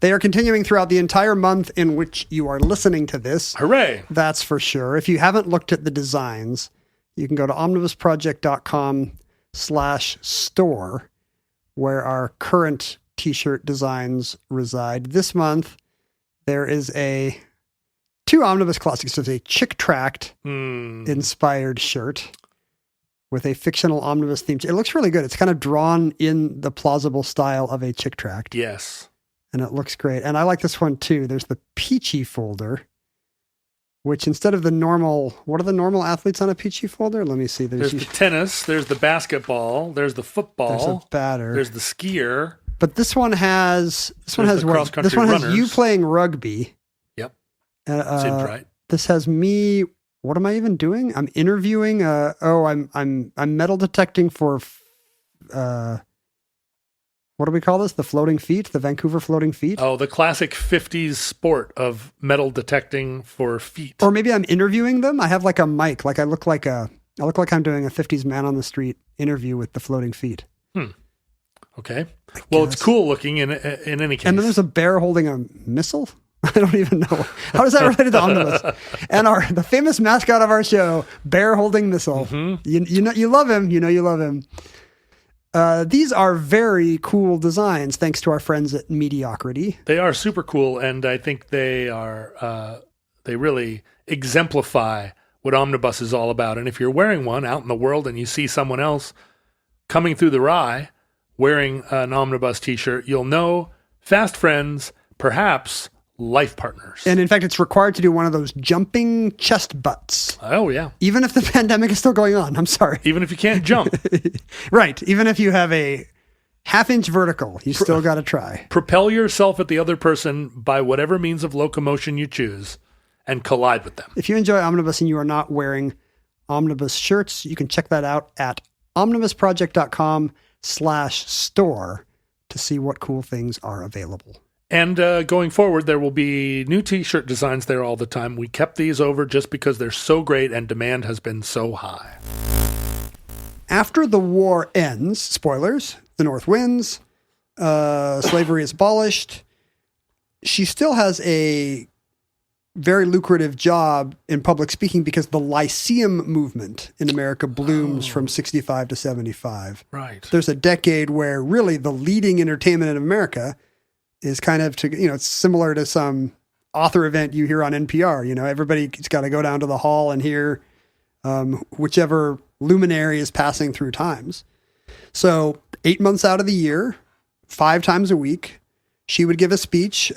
They are continuing throughout the entire month in which you are listening to this. Hooray! That's for sure. If you haven't looked at the designs, you can go to omnibusproject.com/store, where our current T-shirt designs reside. This month, there is two Omnibus classics. There's a Chick Tract inspired shirt with a fictional omnibus theme. It looks really good. It's kind of drawn in the plausible style of a Chick Tract. Yes. And it looks great. And I like this one too. There's the Peachy folder, which instead of the normal, what are the normal athletes on a Peachy folder? Let me see. There's the tennis, there's the basketball, there's the football, there's a batter, there's the skier. But this one has you playing rugby. Yep. Seems right. This has me. What am I even doing? I'm interviewing. I'm metal detecting for. What do we call this? The floating feet, the Vancouver floating feet. Oh, the classic 50s sport of metal detecting for feet. Or maybe I'm interviewing them. I have like a mic. Like I look like I'm doing a 50s man on the street interview with the floating feet. Okay. Well, it's cool looking in any case. And then there's a bear holding a missile. I don't even know. How does that relate to Omnibus? And the famous mascot of our show, bear holding missile. Mm-hmm. You love him. You love him. These are very cool designs, thanks to our friends at Mediocrity. They are super cool, and I think they really exemplify what Omnibus is all about. And if you're wearing one out in the world and you see someone else coming through the rye wearing an Omnibus t-shirt, you'll know fast friends, perhaps life partners. And in fact, it's required to do one of those jumping chest butts. Oh, yeah. Even if the pandemic is still going on. I'm sorry. Even if you can't jump. Right. Even if you have a half-inch vertical, you still got to try. Propel yourself at the other person by whatever means of locomotion you choose and collide with them. If you enjoy Omnibus and you are not wearing Omnibus shirts, you can check that out at omnibusproject.com/store to see what cool things are available. And going forward, there will be new T-shirt designs there all the time. We kept these over just because they're so great and demand has been so high. After the war ends, spoilers, the North wins, slavery is abolished. She still has a very lucrative job in public speaking because the Lyceum movement in America blooms from 65 to 75. Right. There's a decade where really the leading entertainment in America is kind of it's similar to some author event you hear on NPR. Everybody's got to go down to the hall and hear whichever luminary is passing through times. So 8 months out of the year, 5 times a week, she would give a speech,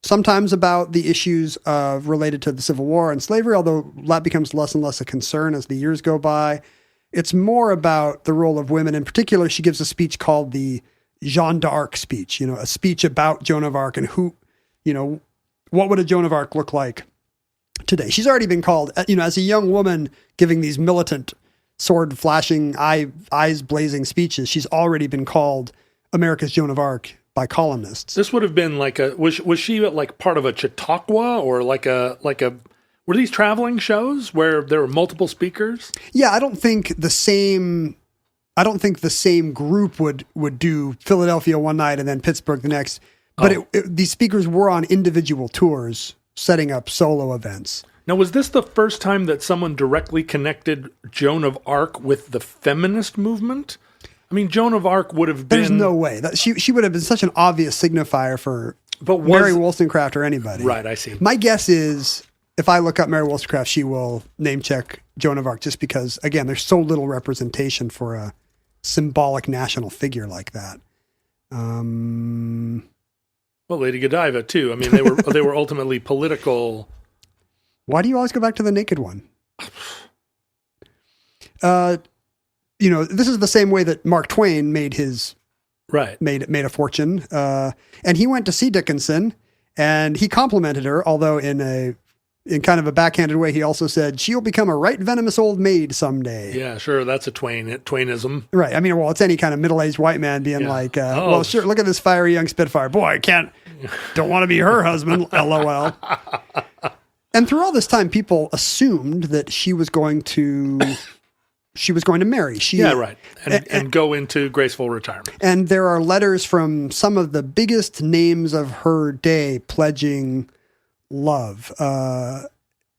sometimes about the issues related to the Civil War and slavery, although that becomes less and less a concern as the years go by. It's more about the role of women. In particular, she gives a speech called the Jeanne d'Arc speech, a speech about Joan of Arc and who, what would a Joan of Arc look like today? She's already been called, as a young woman giving these militant, sword flashing, eyes blazing speeches. She's already been called America's Joan of Arc by columnists. This would have been like was she like part of a Chautauqua or were these traveling shows where there were multiple speakers? Yeah, I don't think the same group would do Philadelphia one night and then Pittsburgh the next. But these speakers were on individual tours, setting up solo events. Now, was this the first time that someone directly connected Joan of Arc with the feminist movement? I mean, Joan of Arc would have been... There's no way. She would have been such an obvious signifier for Mary Wollstonecraft or anybody. Right, I see. My guess is if I look up Mary Wollstonecraft, she will name check Joan of Arc just because, again, there's so little representation for a symbolic national figure like that. Well, Lady Godiva too. I mean, they were ultimately political. Why do you always go back to the naked one? This is the same way that Mark Twain made his made a fortune. And he went to see Dickinson, and he complimented her, although in kind of a backhanded way, he also said, she'll become a right venomous old maid someday. Yeah, sure. That's a Twainism. Right. I mean, well, it's any kind of middle-aged white man being well, sure, look at this fiery young Spitfire. Boy, don't want to be her husband, LOL. And through all this time, people assumed that she was going to marry. And go into graceful retirement. And there are letters from some of the biggest names of her day pledging love,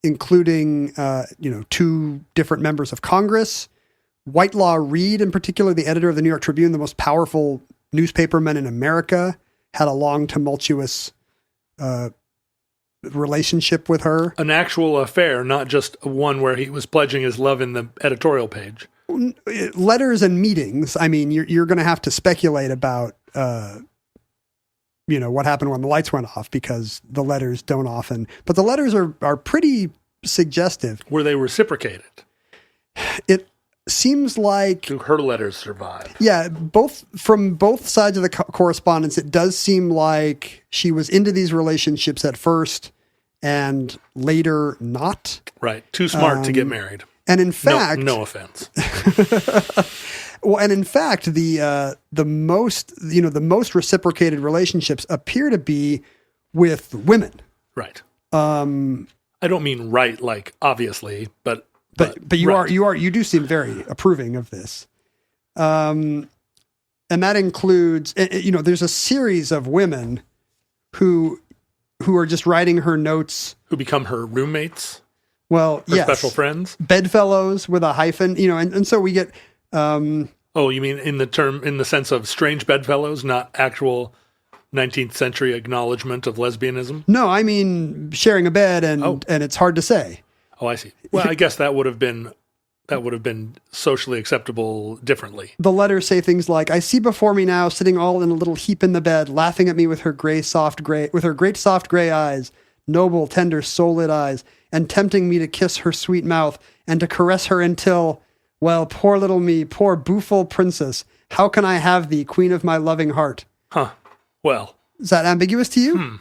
including, two different members of Congress. Whitelaw Reid, in particular, the editor of the New York Tribune, the most powerful newspaperman in America, had a long, tumultuous relationship with her. An actual affair, not just one where he was pledging his love in the editorial page. Letters and meetings. I mean, you're going to have to speculate about, what happened when the lights went off, because the letters don't often, but the letters are pretty suggestive. Were they reciprocated? It seems like... Do her letters survive? Yeah, from both sides of the correspondence, it does seem like she was into these relationships at first and later not. Right. Too smart to get married. And in fact... No offense. Well, and in fact, the most reciprocated relationships appear to be with women. Right. I don't mean right, like obviously, but you right. you do seem very approving of this. And that includes, there's a series of women who are just writing her notes, who become her roommates. Well, her yes. Special friends, bedfellows with a hyphen, and so we get. Oh, you mean in the sense of strange bedfellows, not actual 19th century acknowledgement of lesbianism? No, I mean sharing a bed and it's hard to say. Oh, I see. Well, I guess that would have been socially acceptable differently. The letters say things like, "I see before me now, sitting all in a little heap in the bed, laughing at me with her great soft gray eyes, noble, tender, soul-lit eyes, and tempting me to kiss her sweet mouth and to caress her until, well, poor little me, poor booful princess, how can I have thee, queen of my loving heart?" Huh. Well. Is that ambiguous to you?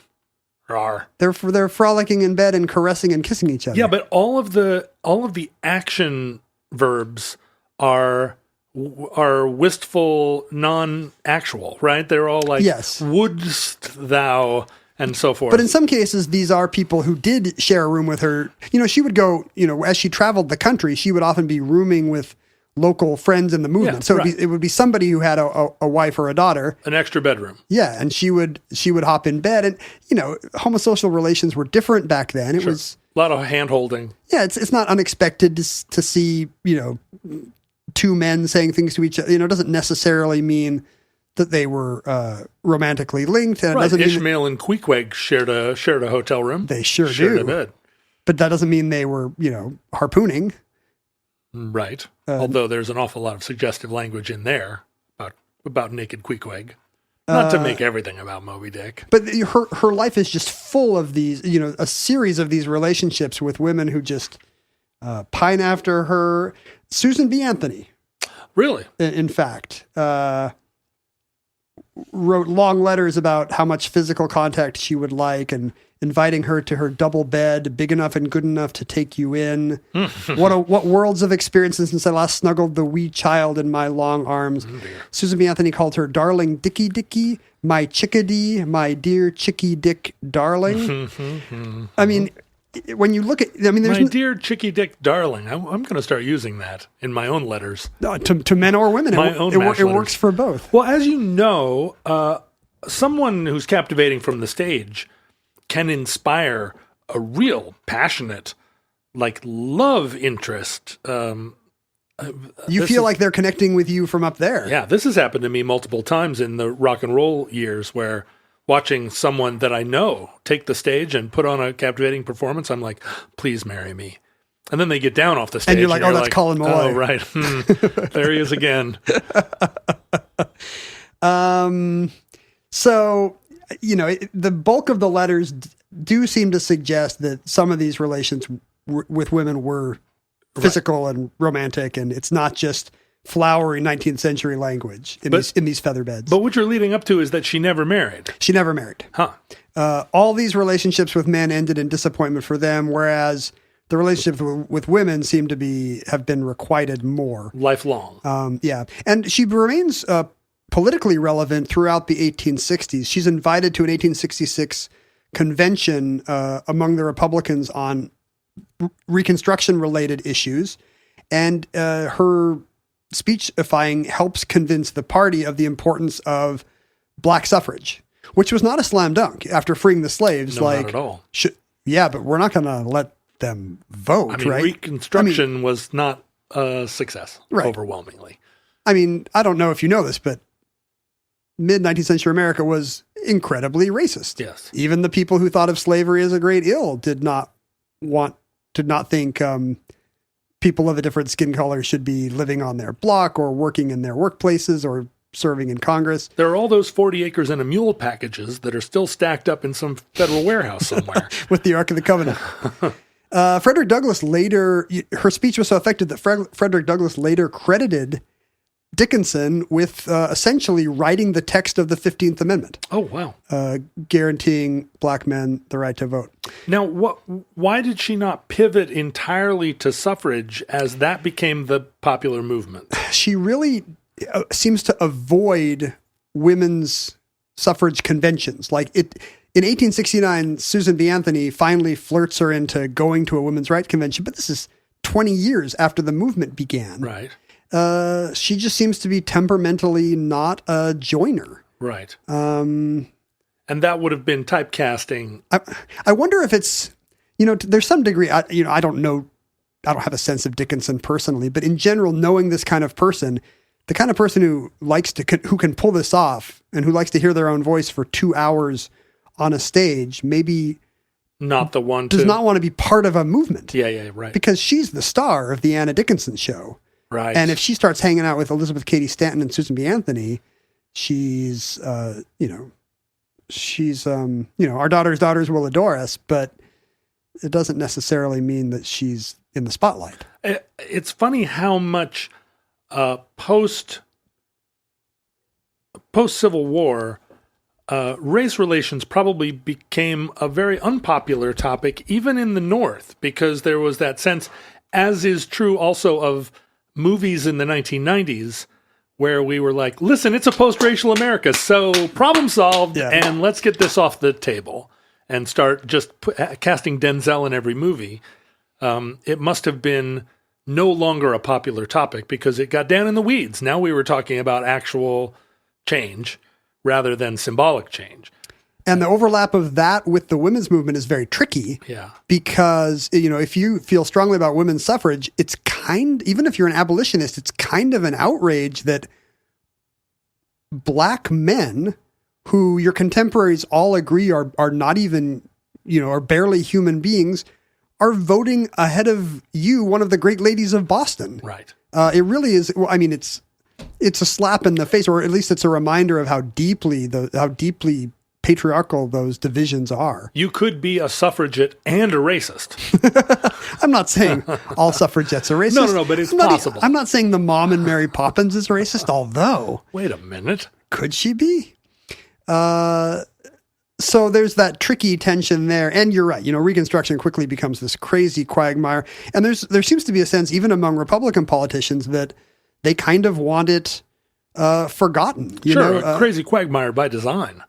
Rar. They're frolicking in bed and caressing and kissing each other. Yeah, but all of the action verbs are wistful, non-actual, right? They're all like, yes. Wouldst thou, and so forth. But in some cases, these are people who did share a room with her. She would go, as she traveled the country, she would often be rooming with local friends in the movement. Yeah, so it would be somebody who had a wife or a daughter. An extra bedroom. Yeah, and she would hop in bed. And, homosocial relations were different back then. It was a lot of hand-holding. Yeah, it's not unexpected to see, two men saying things to each other. It doesn't necessarily mean that they were romantically linked. And right. It doesn't Ishmael and Queequeg shared a hotel room. They sure shared do. a bed. But that doesn't mean they were, harpooning. Right. Although there's an awful lot of suggestive language in there about naked Queequeg. Not to make everything about Moby Dick. But her life is just full of these, a series of these relationships with women who just pine after her. Susan B. Anthony. Really? In fact, wrote long letters about how much physical contact she would like and inviting her to her double bed, big enough and good enough to take you in. What worlds of experiences since I last snuggled the wee child in my long arms. Susan B. Anthony called her darling Dickie Dickie, my chickadee, my dear chickie dick darling. I mean, when you look at, there's my dear chickie dick darling. I'm going to start using that in my own letters. To men or women. It works for both. Well, as you know, someone who's captivating from the stage can inspire a real passionate, love interest. You feel like they're connecting with you from up there. Yeah, this has happened to me multiple times in the rock and roll years where, watching someone that I know take the stage and put on a captivating performance, I'm like, please marry me. And then they get down off the stage. And you're like, oh, that's Colin Malloy. Oh, right. There he is again. So, the bulk of the letters do seem to suggest that some of these relations with women were physical and romantic, and it's not just flowery 19th century language in these feather beds. But what you're leading up to is that she never married. She never married. Huh. All these relationships with men ended in disappointment for them, whereas the relationships with women seem to have been requited more. Lifelong. Yeah. And she remains politically relevant throughout the 1860s. She's invited to an 1866 convention among the Republicans on Reconstruction-related issues, and her speechifying helps convince the party of the importance of black suffrage, which was not a slam dunk after freeing the slaves. No, not at all. Yeah, but we're not going to let them vote, right? Reconstruction was not a success, overwhelmingly. I mean, I don't know if you know this, but mid-19th century America was incredibly racist. Yes. Even the people who thought of slavery as a great ill did not think people of a different skin color should be living on their block or working in their workplaces or serving in Congress. There are all those 40 acres and a mule packages that are still stacked up in some federal warehouse somewhere. With the Ark of the Covenant. Frederick Douglass later, her speech was so effective that Frederick Douglass later credited Dickinson with essentially writing the text of the 15th Amendment. Oh, wow. Guaranteeing black men the right to vote. Now, why did she not pivot entirely to suffrage as that became the popular movement? She really seems to avoid women's suffrage conventions. Like in 1869, Susan B. Anthony finally flirts her into going to a women's rights convention, but this is 20 years after the movement began. Right. She just seems to be temperamentally not a joiner. Right. And that would have been typecasting. I wonder if it's, there's some degree, I don't know, I don't have a sense of Dickinson personally, but in general, knowing this kind of person, the kind of person who who can pull this off and who likes to hear their own voice for 2 hours on a stage, maybe not the one does not want to be part of a movement. Yeah, right. Because she's the star of the Anna Dickinson show. Right. And if she starts hanging out with Elizabeth Cady Stanton and Susan B. Anthony, she's, our daughters will adore us, but it doesn't necessarily mean that she's in the spotlight. It's funny how much post Civil War, race relations probably became a very unpopular topic, even in the North, because there was that sense, as is true also of movies in the 1990s, where we were like, listen, it's a post-racial America, so problem solved, and let's get this off the table and start just casting Denzel in every movie. It must have been no longer a popular topic because it got down in the weeds. Now we were talking about actual change rather than symbolic change. And the overlap of that with the women's movement is very tricky. Yeah. Because, if you feel strongly about women's suffrage, even if you're an abolitionist, it's kind of an outrage that black men who your contemporaries all agree are not even, are barely human beings, are voting ahead of you, one of the great ladies of Boston. Right. It really is. Well, I mean, it's a slap in the face, or at least it's a reminder of how deeply patriarchal those divisions are. You could be a suffragette and a racist. I'm not saying all suffragettes are racist. No, but it's possible. I'm not saying the mom in Mary Poppins is racist, although... Wait a minute. Could she be? So there's that tricky tension there. And you're right. Reconstruction quickly becomes this crazy quagmire. And there seems to be a sense, even among Republican politicians, that they kind of want it forgotten. Crazy quagmire by design.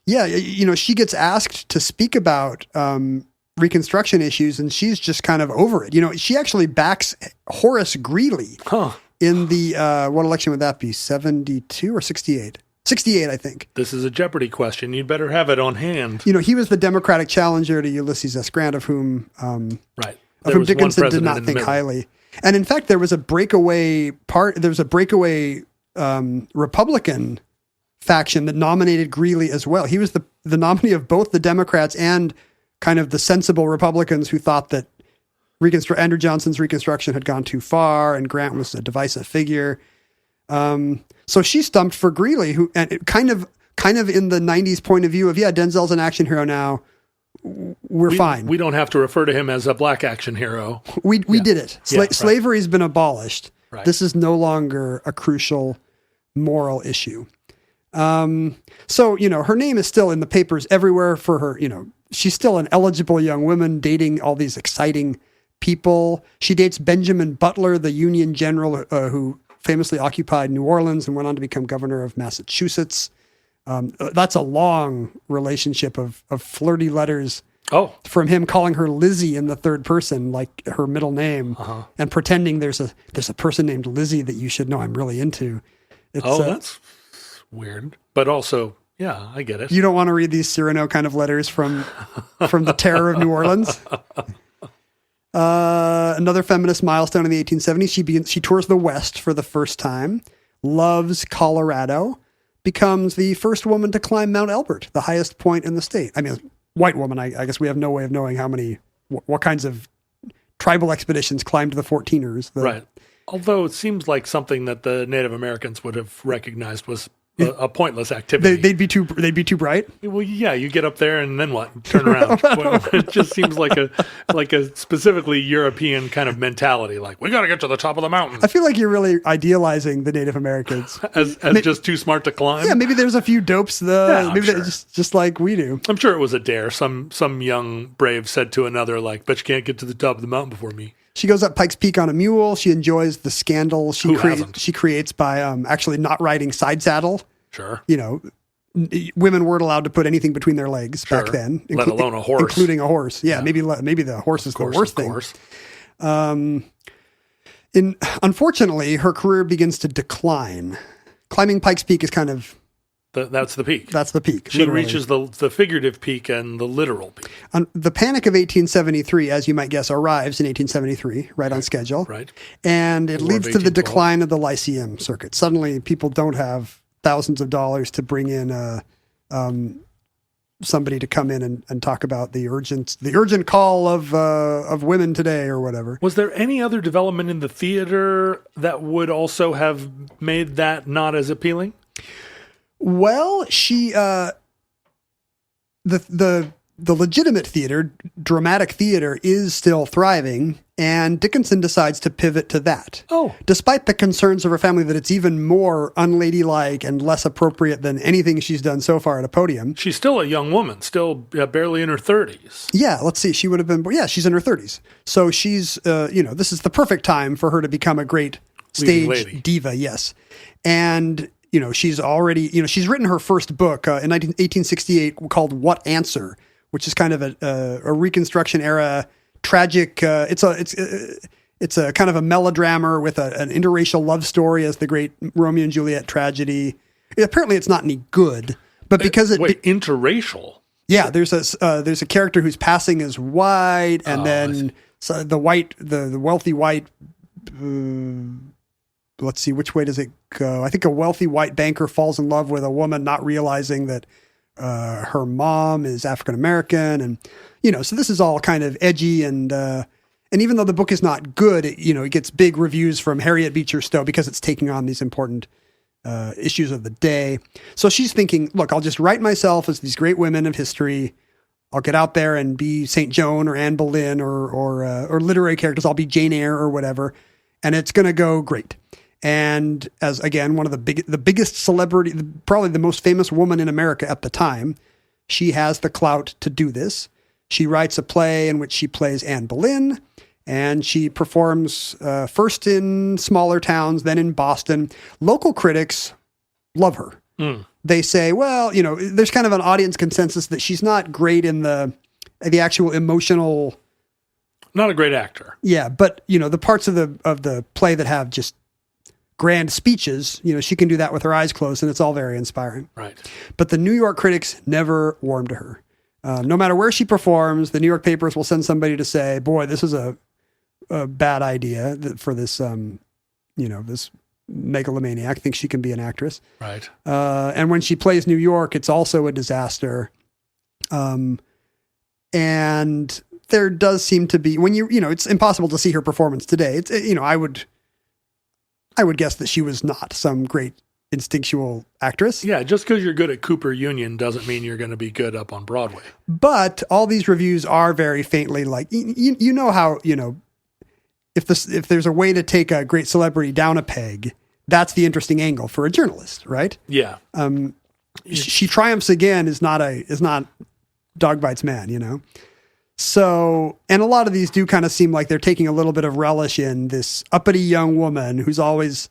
Yeah, she gets asked to speak about Reconstruction issues, and she's just kind of over it. She actually backs Horace Greeley in the, what election would that be, 72 or 68? 68, I think. This is a Jeopardy question. You'd better have it on hand. He was the Democratic challenger to Ulysses S. Grant, of whom Dickinson did not think highly. And in fact, there was a breakaway Republican faction that nominated Greeley as well. He was the nominee of both the Democrats and kind of the sensible Republicans who thought that Andrew Johnson's Reconstruction had gone too far and Grant was a divisive figure. So she stumped for Greeley, who and kind of in the 90s point of view of, Denzel's an action hero now. We're fine. We don't have to refer to him as a black action hero. We did it. Right. Slavery's been abolished. Right. This is no longer a crucial moral issue. So, her name is still in the papers everywhere for her, she's still an eligible young woman dating all these exciting people. She dates Benjamin Butler, the Union general who famously occupied New Orleans and went on to become governor of Massachusetts. That's a long relationship of flirty letters from him calling her Lizzie in the third person, like her middle name, and pretending there's a person named Lizzie that you should know I'm really into. That's weird. But also, yeah, I get it. You don't want to read these Cyrano kind of letters from the terror of New Orleans. Another feminist milestone in the 1870s. She tours the West for the first time, loves Colorado, becomes the first woman to climb Mount Elbert, the highest point in the state. I mean, white woman. I guess we have no way of knowing what kinds of tribal expeditions climbed the 14ers. Right. Although it seems like something that the Native Americans would have recognized was a pointless activity. They'd be too bright. Well, yeah, you get up there and then what? Turn around. It just seems like a specifically European kind of mentality. Like, we got to get to the top of the mountain. I feel like you're really idealizing the Native Americans as just too smart to climb. Yeah, maybe there's a few dopes. Maybe sure. just like we do. I'm sure it was a dare. Some young brave said to another, like, "Bet you can't get to the top of the mountain before me." She goes up Pikes Peak on a mule. She enjoys the scandal she creates by actually not riding side saddle. Sure. Women weren't allowed to put anything between their legs back then. Let alone a horse. Including a horse. Yeah. Maybe the horse is the worst thing. Unfortunately, her career begins to decline. Climbing Pikes Peak is kind of... That's the peak. That's the peak. She literally reaches the figurative peak and the literal peak. The Panic of 1873, as you might guess, arrives in 1873, right on schedule. Right. And it leads to the decline of the Lyceum circuit. Suddenly, people don't have thousands of dollars to bring in somebody to come in and talk about the urgent call of women today or whatever. Was there any other development in the theater that would also have made that not as appealing? Well, she, the legitimate theater, dramatic theater, is still thriving, and Dickinson decides to pivot to that. Oh. Despite the concerns of her family that it's even more unladylike and less appropriate than anything she's done so far at a podium. She's still a young woman, still barely in her 30s. Yeah, let's see. She would have been, she's in her 30s. So she's, this is the perfect time for her to become a great stage diva, yes. And... she's already, she's written her first book in 1868 called What Answer, which is kind of a Reconstruction era tragic. It's a kind of a melodrama with an interracial love story as the great Romeo and Juliet tragedy. Apparently, it's not any good, but because interracial. Yeah, there's a character who's passing as white, and then the wealthy white. Let's see, which way does it go? I think a wealthy white banker falls in love with a woman, not realizing that her mom is African-American. And, so this is all kind of edgy. And even though the book is not good, it gets big reviews from Harriet Beecher Stowe because it's taking on these important issues of the day. So she's thinking, look, I'll just write myself as these great women of history. I'll get out there and be St. Joan or Anne Boleyn or literary characters. I'll be Jane Eyre or whatever. And it's going to go great. And as, again, one of the biggest celebrity, probably the most famous woman in America at the time, she has the clout to do this. She writes a play in which she plays Anne Boleyn, and she performs first in smaller towns, then in Boston. Local critics love her. Mm. They say, well, there's kind of an audience consensus that she's not great in the actual emotional. Not a great actor. Yeah, but the parts of the play that have just grand speeches, she can do that with her eyes closed, and it's all very inspiring. Right. But the New York critics never warmed to her. No matter where she performs, the New York papers will send somebody to say, boy, this is a bad idea for this, this megalomaniac, thinks she can be an actress. Right. And when she plays New York, it's also a disaster. And there does seem to be, when it's impossible to see her performance today. It's, I would guess that she was not some great instinctual actress. Yeah, just because you're good at Cooper Union doesn't mean you're going to be good up on Broadway. But all these reviews are very faintly like, you know how, if there's a way to take a great celebrity down a peg, that's the interesting angle for a journalist, right? Yeah. She triumphs again is not dog bites man, So, and a lot of these do kind of seem like they're taking a little bit of relish in this uppity young woman who's always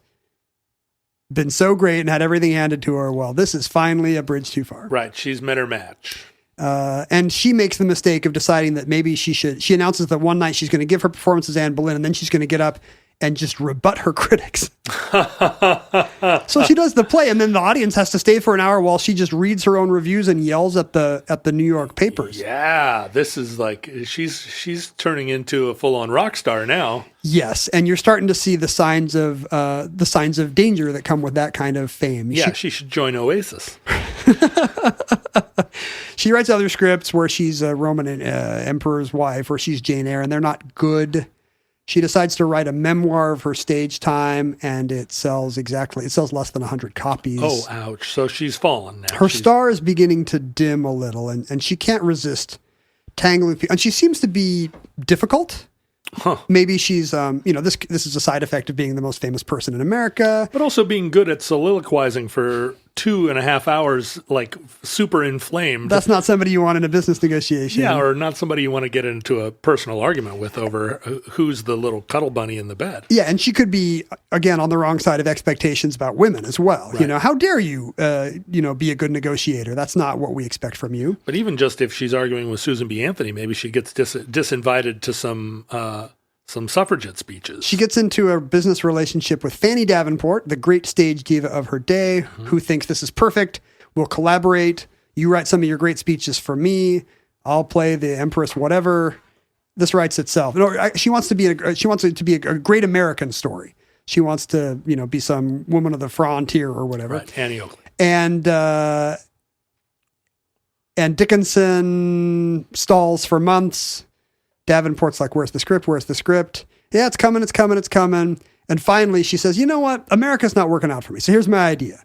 been so great and had everything handed to her. Well, this is finally a bridge too far. Right. She's met her match. And she makes the mistake of deciding that maybe she announces that one night she's going to give her performance as Anne Boleyn, and then she's going to get up and just rebut her critics. So she does the play, and then the audience has to stay for an hour while she just reads her own reviews and yells at the New York papers. Yeah, this is like she's turning into a full-on rock star now. Yes, and you're starting to see the signs of danger that come with that kind of fame. Yeah, she should join Oasis. She writes other scripts where she's a Roman emperor's wife, or she's Jane Eyre, and they're not good. She decides to write a memoir of her stage time, and it sells less than 100 copies. Oh, ouch. So she's fallen now. Her star is beginning to dim a little, and she can't resist tangling with people. And she seems to be difficult. Huh. Maybe she's, this is a side effect of being the most famous person in America. But also being good at soliloquizing for 2.5 hours, like super inflamed. That's not somebody you want in a business negotiation. Yeah, or not somebody you want to get into a personal argument with over who's the little cuddle bunny in the bed. Yeah, and she could be, again, on the wrong side of expectations about women as well. Right. How dare you, be a good negotiator? That's not what we expect from you. But even just if she's arguing with Susan B. Anthony, maybe she gets disinvited to some suffragette speeches. She gets into a business relationship with Fanny Davenport, the great stage diva of her day, who thinks this is perfect. We'll collaborate. You write some of your great speeches for me. I'll play the Empress, whatever. This writes itself. No, she wants it to be a great American story. She wants to, be some woman of the frontier or whatever. Right, Annie Oakley. And Dickinson stalls for months. Davenport's like, where's the script? Yeah, it's coming. And finally she says, you know what? America's not working out for me. So here's my idea.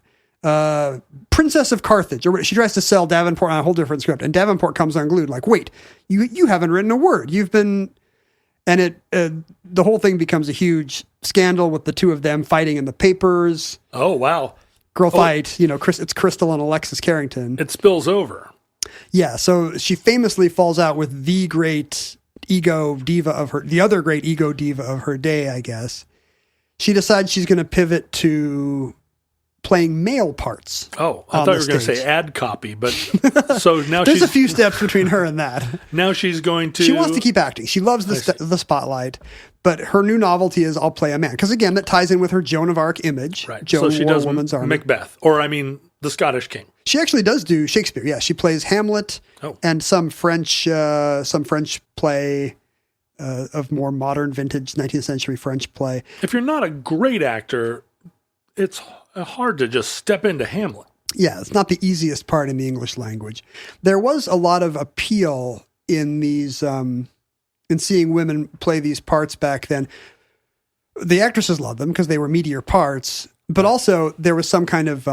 Princess of Carthage. Or she tries to sell Davenport on a whole different script. And Davenport comes unglued like, wait, you haven't written a word. The whole thing becomes a huge scandal with the two of them fighting in the papers. Oh, wow. Girl fight, it's Crystal and Alexis Carrington. It spills over. Yeah. So she famously falls out with the great other great ego diva of her day, I guess. She decides she's going to pivot to playing male parts. Oh, I thought you were going to say ad copy, but so now there's a few steps between her and that. Now she's going to. She wants to keep acting. She loves the spotlight, but her new novelty is I'll play a man. Because again, that ties in with her Joan of Arc image. Right. Joan, so she does Woman's Army. Macbeth, the Scottish King. She actually does do Shakespeare. Yeah, she plays Hamlet and some French play of more modern vintage 19th century French play. If you're not a great actor, it's hard to just step into Hamlet. Yeah, it's not the easiest part in the English language. There was a lot of appeal in these in seeing women play these parts back then. The actresses loved them because they were meatier parts, but also there was some kind of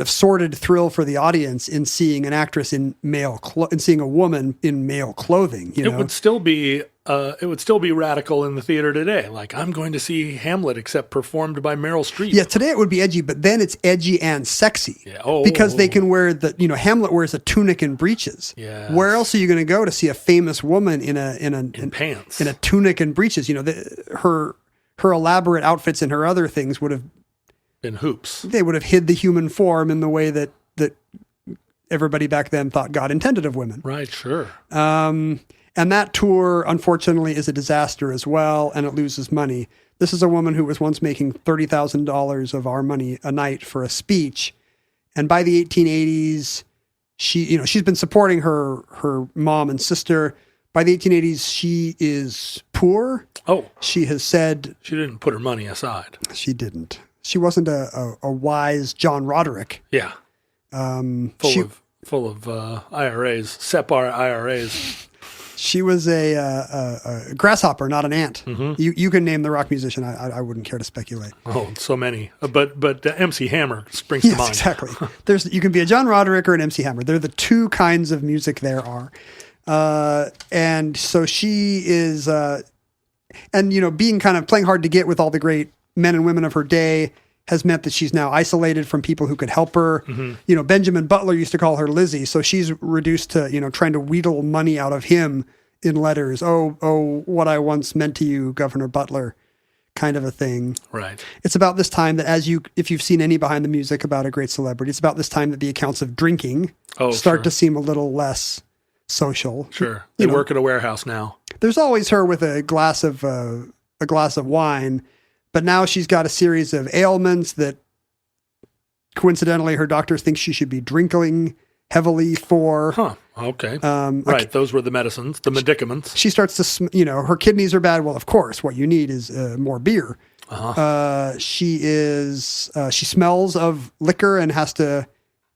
sordid thrill for the audience in seeing an actress in seeing a woman in male clothing. It would still be radical in the theater today. Like, I'm going to see Hamlet, except performed by Meryl Streep. Yeah, today it would be edgy, but then it's edgy and sexy. Yeah. Because they can wear Hamlet wears a tunic and breeches. Yeah. Where else are you going to go to see a famous woman in pants, in a tunic and breeches? Her elaborate outfits and her other things would have been hoops. They would have hid the human form in the way that everybody back then thought God intended of women. Right, sure. And that tour, unfortunately, is a disaster as well, and it loses money. This is a woman who was once making $30,000 of our money a night for a speech, and by the 1880s, she's been supporting her mom and sister. By the 1880s, she is poor. Oh, She has said she didn't put her money aside. she didn't. She wasn't a wise John Roderick. Yeah. Full of IRAs, SEPAR IRAs. She was a grasshopper, not an ant. You can name the rock musician. I wouldn't care to speculate. Oh, so many. But MC Hammer springs to mind. Exactly. You can be a John Roderick or an MC Hammer. They're the two kinds of music there are. And so she is, being kind of playing hard to get with all the great men and women of her day has meant that she's now isolated from people who could help her. Benjamin Butler used to call her Lizzie. So she's reduced to, trying to wheedle money out of him in letters. Oh, what I once meant to you, Governor Butler, kind of a thing. Right. It's about this time that if you've seen any behind the music about a great celebrity, it's about this time that the accounts of drinking start to seem a little less social. Sure. They work at a warehouse now. There's always her with a glass of wine. But now she's got a series of ailments that coincidentally her doctors think she should be drinking heavily for. Huh. Okay. Right. Those were the medicines, the medicaments. She starts to, her kidneys are bad. Well, of course, what you need is more beer. She smells of liquor and has to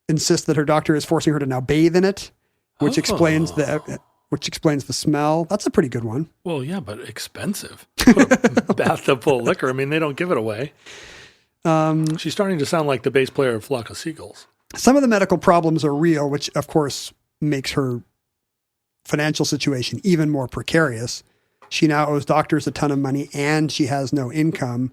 insist that her doctor is forcing her to now bathe in it, which explains the smell. That's a pretty good one. Well, yeah, but expensive. Put a bathtub full of liquor. I mean, they don't give it away. She's starting to sound like the bass player of Flock of Seagulls. Some of the medical problems are real, which of course makes her financial situation even more precarious. She now owes doctors a ton of money and she has no income.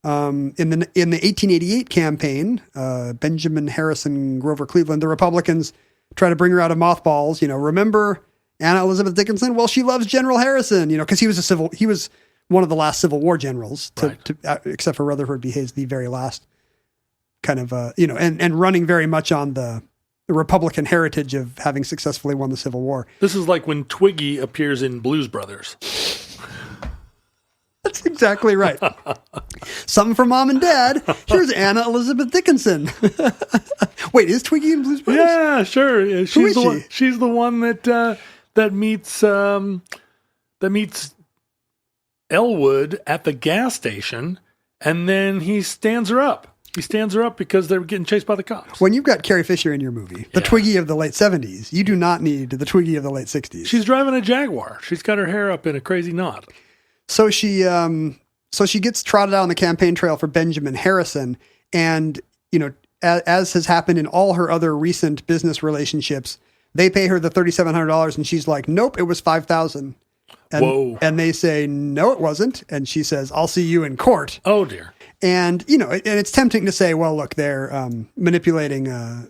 In the 1888 campaign, Benjamin Harrison, Grover Cleveland, the Republicans try to bring her out of mothballs. Remember Anna Elizabeth Dickinson? Well, she loves General Harrison, because he was one of the last Civil War generals, except for Rutherford B. Hayes, the very last kind of, and running very much on the Republican heritage of having successfully won the Civil War. This is like when Twiggy appears in Blues Brothers. That's exactly right. Something for Mom and Dad. Here's Anna Elizabeth Dickinson. Wait, is Twiggy in Blues Brothers? Yeah, sure. Who is she? She's the one that meets Elwood at the gas station, and then he stands her up. He stands her up because they're getting chased by the cops. When you've got Carrie Fisher in your movie, the Twiggy of the late 70s, you do not need the Twiggy of the late 60s. She's driving a Jaguar. She's got her hair up in a crazy knot. So she gets trotted out on the campaign trail for Benjamin Harrison, and as has happened in all her other recent business relationships, they pay her the $3,700, and she's like, "Nope, it was $5,000." Whoa! And they say, "No, it wasn't," and she says, "I'll see you in court." Oh dear! And and it's tempting to say, "Well, look, they're manipulating a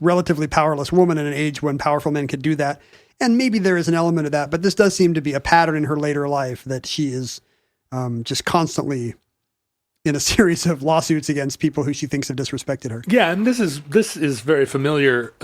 relatively powerless woman in an age when powerful men could do that." And maybe there is an element of that, but this does seem to be a pattern in her later life that she is just constantly in a series of lawsuits against people who she thinks have disrespected her. Yeah, and this is very familiar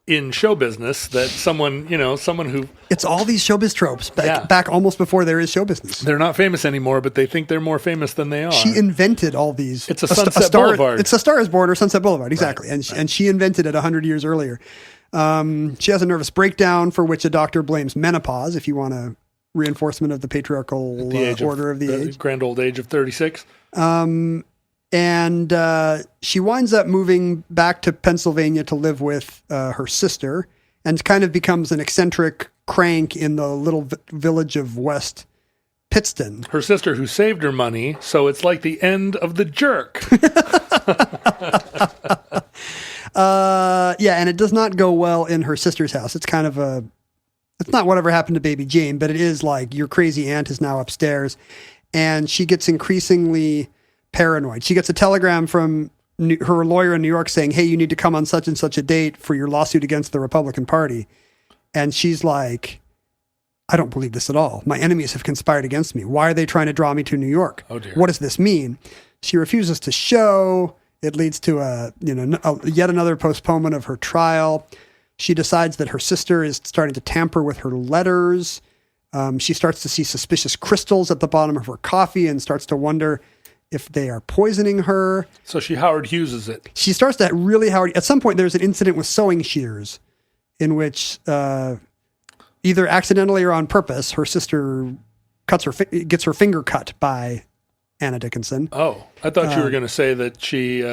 in show business, that someone who... It's all these showbiz tropes back almost before there is show business. They're not famous anymore, but they think they're more famous than they are. She invented all these. It's a Sunset Boulevard. It's A Star is Born or Sunset Boulevard, exactly. Right. And she invented it 100 years earlier. She has a nervous breakdown for which a doctor blames menopause, if you want a reinforcement of the patriarchal order of the age. Grand old age of 36. And she winds up moving back to Pennsylvania to live with her sister and kind of becomes an eccentric crank in the little village of West Pittston. Her sister who saved her money, so it's like the end of The Jerk. And it does not go well in her sister's house. It's kind of it's not whatever happened to baby Jane, but it is like your crazy aunt is now upstairs, and she gets increasingly paranoid. She gets a telegram from her lawyer in New York saying, "Hey, you need to come on such and such a date for your lawsuit against the Republican Party." And she's like, "I don't believe this at all. My enemies have conspired against me. Why are they trying to draw me to New York? Oh dear. What does this mean?" She refuses to show. It leads to yet another postponement of her trial. She decides that her sister is starting to tamper with her letters. She starts to see suspicious crystals at the bottom of her coffee and starts to wonder if they are poisoning her. So she Howard Hughes it. She starts to really Howard. At some point, there's an incident with sewing shears in which either accidentally or on purpose, her sister gets her finger cut by Anna Dickinson. Oh, I thought you were going to say that she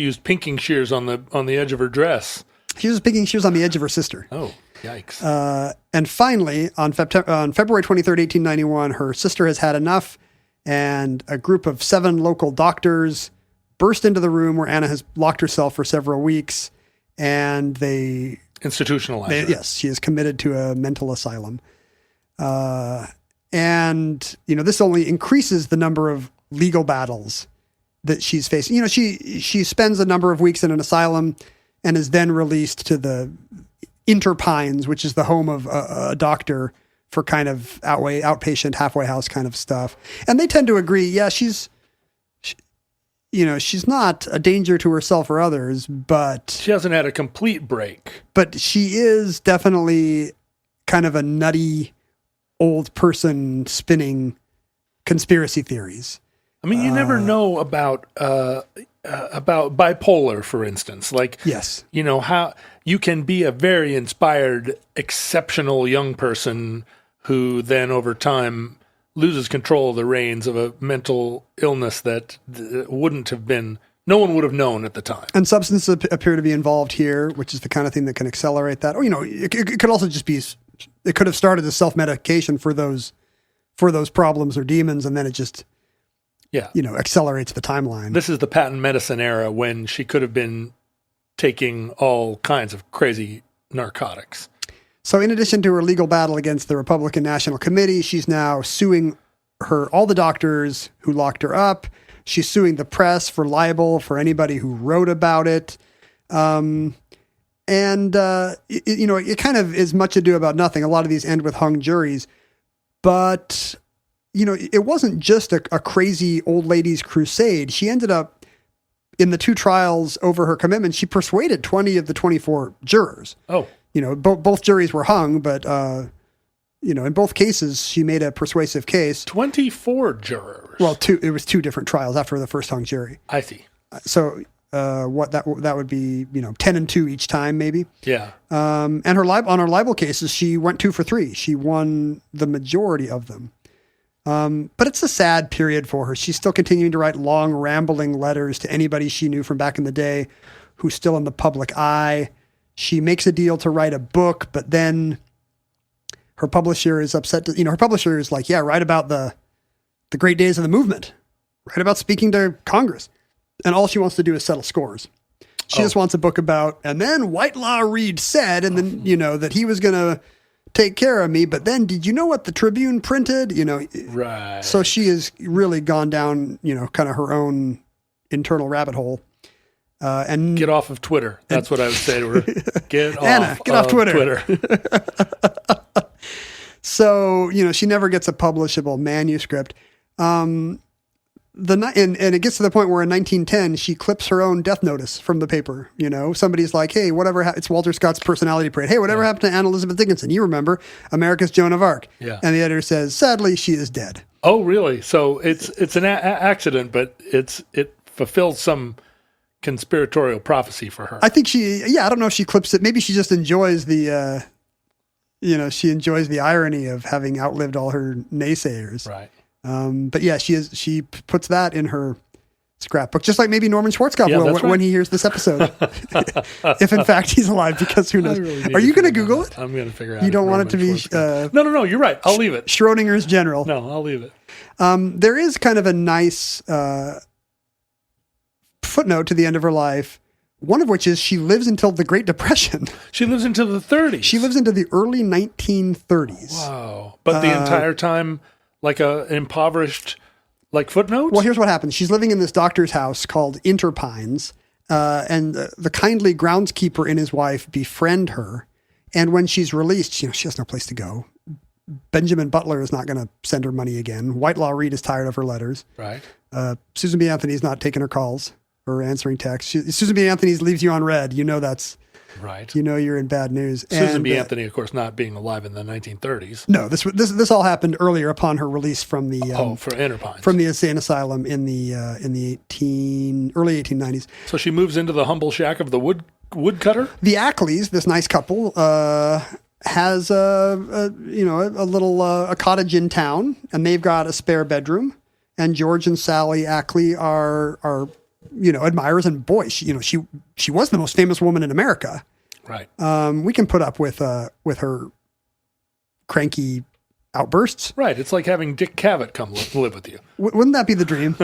used pinking shears on the edge of her dress. She was pinking shears on the edge of her sister. Oh, yikes. And finally, on February 23rd, 1891, her sister has had enough, and a group of 7 local doctors burst into the room where Anna has locked herself for several weeks, and they institutionalize her. Yes, she is committed to a mental asylum. And, this only increases the number of legal battles that she's facing. She spends a number of weeks in an asylum and is then released to the Interpines, which is the home of a doctor for kind of outpatient, halfway house kind of stuff. And they tend to agree, yeah, she's not a danger to herself or others, but she hasn't had a complete break. But she is definitely kind of a nutty old person spinning conspiracy theories. I mean, you never know about bipolar, for instance. Like, yes, how you can be a very inspired, exceptional young person who then over time loses control of the reins of a mental illness that wouldn't have been, no one would have known at the time. And substances appear to be involved here, which is the kind of thing that can accelerate that. Or, it could also just be, it could have started as self-medication for those problems or demons, and then it just, accelerates the timeline. This is the patent medicine era when she could have been taking all kinds of crazy narcotics. So in addition to her legal battle against the Republican National Committee, she's now suing all the doctors who locked her up. She's suing the press for libel for anybody who wrote about it. It kind of is much ado about nothing. A lot of these end with hung juries. But, it wasn't just a crazy old lady's crusade. She ended up, in the 2 trials over her commitment, she persuaded 20 of the 24 jurors. Oh. Both juries were hung, but, in both cases, she made a persuasive case. 24 jurors? Well, it was 2 different trials after the first hung jury. I see. So that would be, 10 and 2 each time, maybe. Yeah. And on her libel cases, she went 2 for 3. She won the majority of them. But it's a sad period for her. She's still continuing to write long, rambling letters to anybody she knew from back in the day who's still in the public eye. She makes a deal to write a book, but then her publisher is upset. Her publisher is like, yeah, write about the great days of the movement. Write about speaking to Congress. And all she wants to do is settle scores. She just wants a book about, and then Whitelaw Reid said, and then, that he was going to take care of me. But then did you know what the Tribune printed? Right. So she has really gone down, kind of her own internal rabbit hole. And get off of Twitter. That's what I would say to her. Get off Twitter. So, she never gets a publishable manuscript. And it gets to the point where in 1910, she clips her own death notice from the paper. Somebody's like, hey, it's Walter Scott's personality parade. Hey, whatever happened to Anne Elizabeth Dickinson? You remember, America's Joan of Arc. Yeah. And the editor says, sadly, she is dead. Oh, really? So it's an accident, but it fulfills some conspiratorial prophecy for her. I think I don't know if she clips it. Maybe she just enjoys the, she enjoys the irony of having outlived all her naysayers. Right. But yeah, she puts that in her scrapbook, just like maybe Norman Schwarzkopf will when he hears this episode. If in fact he's alive, because who knows? Really Are you going to Google it? I'm going to figure out. You don't want it to be... No, you're right. I'll leave it. Schrodinger's general. No, I'll leave it. There is kind of a nice footnote to the end of her life, one of which is she lives until the Great Depression. She lives into the 30s. She lives into the early 1930s. Wow. But the entire time, like an impoverished, footnote? Well, here's what happens. She's living in this doctor's house called Interpines, and the kindly groundskeeper and his wife befriend her. And when she's released, she has no place to go. Benjamin Butler is not going to send her money again. Whitelaw Reid is tired of her letters. Right. Susan B. Anthony's not taking her calls or answering texts. Susan B. Anthony's leaves you on red. That's right. You're in bad news. Susan B. Anthony, of course, not being alive in the 1930s. No, this all happened earlier upon her release from the for Interpines, from the insane asylum in the early 1890s. So she moves into the humble shack of the woodcutter. The Ackleys, this nice couple, has a little a cottage in town, and they've got a spare bedroom. And George and Sally Ackley are admirers. And boy, she was the most famous woman in America. Right. We can put up with her cranky outbursts. Right. It's like having Dick Cavett come live with you. Wouldn't that be the dream?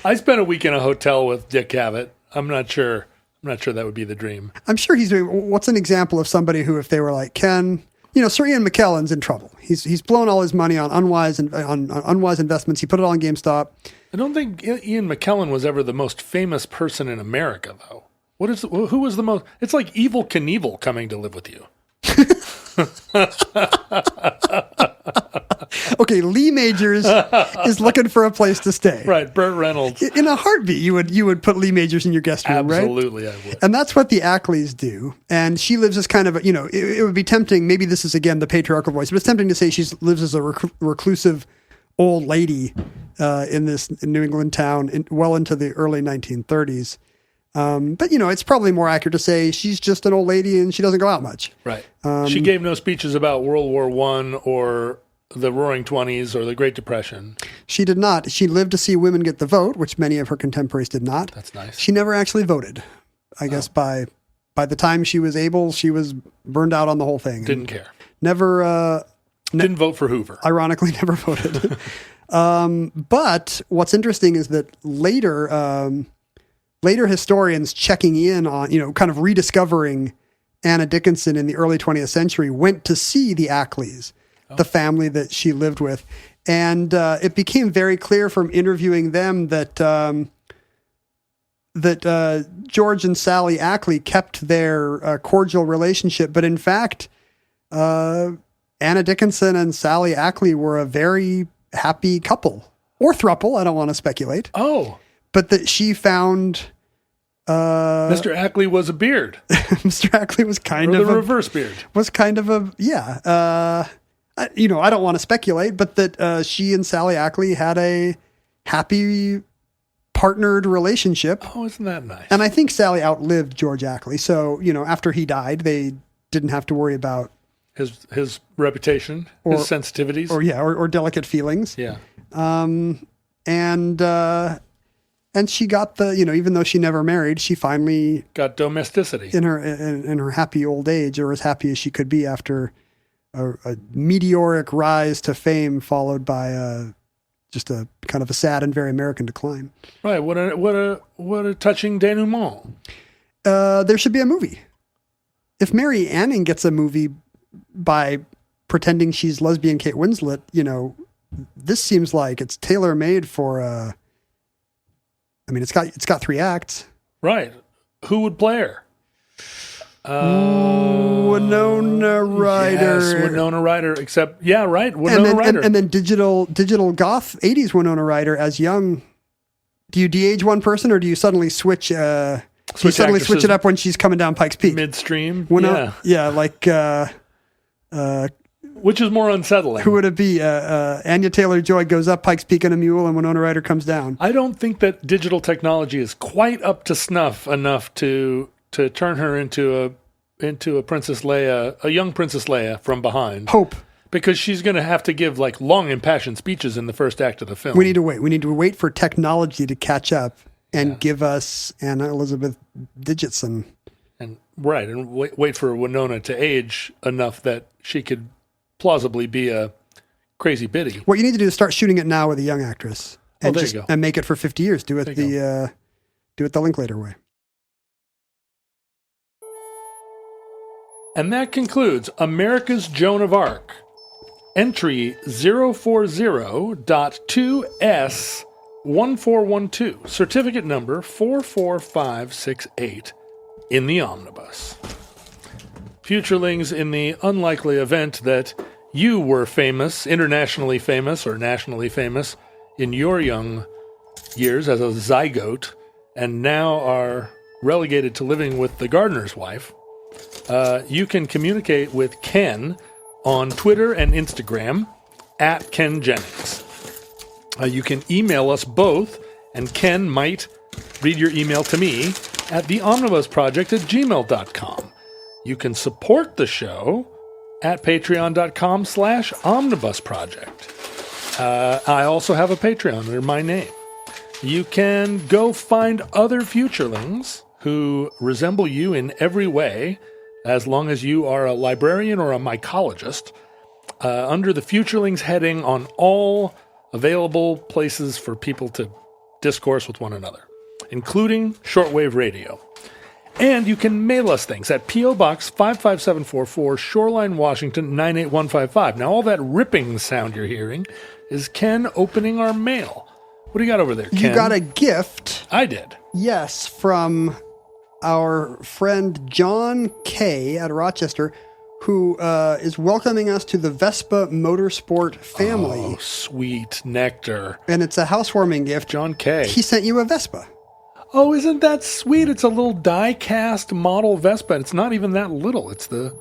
I spent a week in a hotel with Dick Cavett. I'm not sure that would be the dream. I'm sure he's doing. What's an example of somebody who, if they were like Ken, Sir Ian McKellen's in trouble. He's blown all his money on unwise investments. He put it all in GameStop. I don't think Ian McKellen was ever the most famous person in America, though. Who was the most? It's like Evel Knievel coming to live with you. Okay, Lee Majors is looking for a place to stay. Right, Burt Reynolds. In a heartbeat, you would put Lee Majors in your guest room, right? Absolutely, I would. And that's what the Ackleys do. And she lives as kind of, it would be tempting, maybe this is, again, the patriarchal voice, but it's tempting to say she lives as a reclusive old lady in New England town well into the early 1930s. But, it's probably more accurate to say she's just an old lady and she doesn't go out much. Right. She gave no speeches about World War I or the Roaring Twenties or the Great Depression. She did not. She lived to see women get the vote, which many of her contemporaries did not. That's nice. She never actually voted. I guess by the time she was able, she was burned out on the whole thing. Didn't care. Never. Didn't vote for Hoover. Ironically, never voted. But what's interesting is that later historians checking in on, kind of rediscovering Anna Dickinson in the early 20th century went to see the Ackleys, the family that she lived with. And it became very clear from interviewing them that George and Sally Ackley kept their cordial relationship. But in fact, Anna Dickinson and Sally Ackley were a very happy couple. Or throuple, I don't want to speculate. Oh. But that she found... Mr. Ackley was a beard. Mr. Ackley was kind of the reverse beard. Was kind of a, yeah. I don't want to speculate, but that she and Sally Ackley had a happy partnered relationship. Oh, isn't that nice? And I think Sally outlived George Ackley. So, after he died, they didn't have to worry about his reputation, his sensitivities. Or delicate feelings. Yeah. And she got even though she never married, she finally got domesticity in her happy old age, or as happy as she could be after a meteoric rise to fame, followed by just a kind of a sad and very American decline. Right. What a touching denouement. There should be a movie. If Mary Anning gets a movie by pretending she's lesbian Kate Winslet, this seems like it's tailor made for it's got 3 acts. Right. Who would play her? Winona Ryder. Yes, Winona Ryder. Except, yeah, right. Winona Ryder. And then digital goth 80s Winona Ryder as young. Do you de-age one person, or do you suddenly switch? Do you suddenly switch it up when she's coming down Pikes Peak midstream? Yeah, like. Which is more unsettling? Who would it be? Anya Taylor-Joy goes up Pikes Peak in a mule, and Winona Ryder comes down. I don't think that digital technology is quite up to snuff enough to turn her into a Princess Leia, a young Princess Leia from behind. Hope. Because she's going to have to give like long impassioned speeches in the first act of the film. We need to wait. We need to wait for technology to catch up and give us Anna Elizabeth Digitson. And wait for Winona to age enough that she could plausibly be a crazy biddy. What you need to do is start shooting it now with a young actress. And there you go. And make it for 50 years. Do it the Linklater way. And that concludes America's Joan of Arc. Entry 040.2S1412. Certificate number 44568 in the omnibus. Futurelings, in the unlikely event that you were famous, internationally famous or nationally famous in your young years as a zygote, and now are relegated to living with the gardener's wife, you can communicate with Ken on Twitter and Instagram at Ken Jennings. You can email us both, and Ken might read your email to me at theomnibusproject@gmail.com. You can support the show at patreon.com/omnibusproject. I also have a Patreon under my name. You can go find other futurelings who resemble you in every way, as long as you are a librarian or a mycologist, under the Futurelings heading on all available places for people to discourse with one another, including shortwave radio. And you can mail us things at P.O. Box 55744, Shoreline, Washington, 98155. Now, all that ripping sound you're hearing is Ken opening our mail. What do you got over there, Ken? You got a gift. I did. Yes, from our friend John K. out of Rochester, who is welcoming us to the Vespa Motorsport family. Oh, sweet nectar. And it's a housewarming gift. John K. He sent you a Vespa. Oh, isn't that sweet? It's a little die-cast model Vespa. It's not even that little. It's the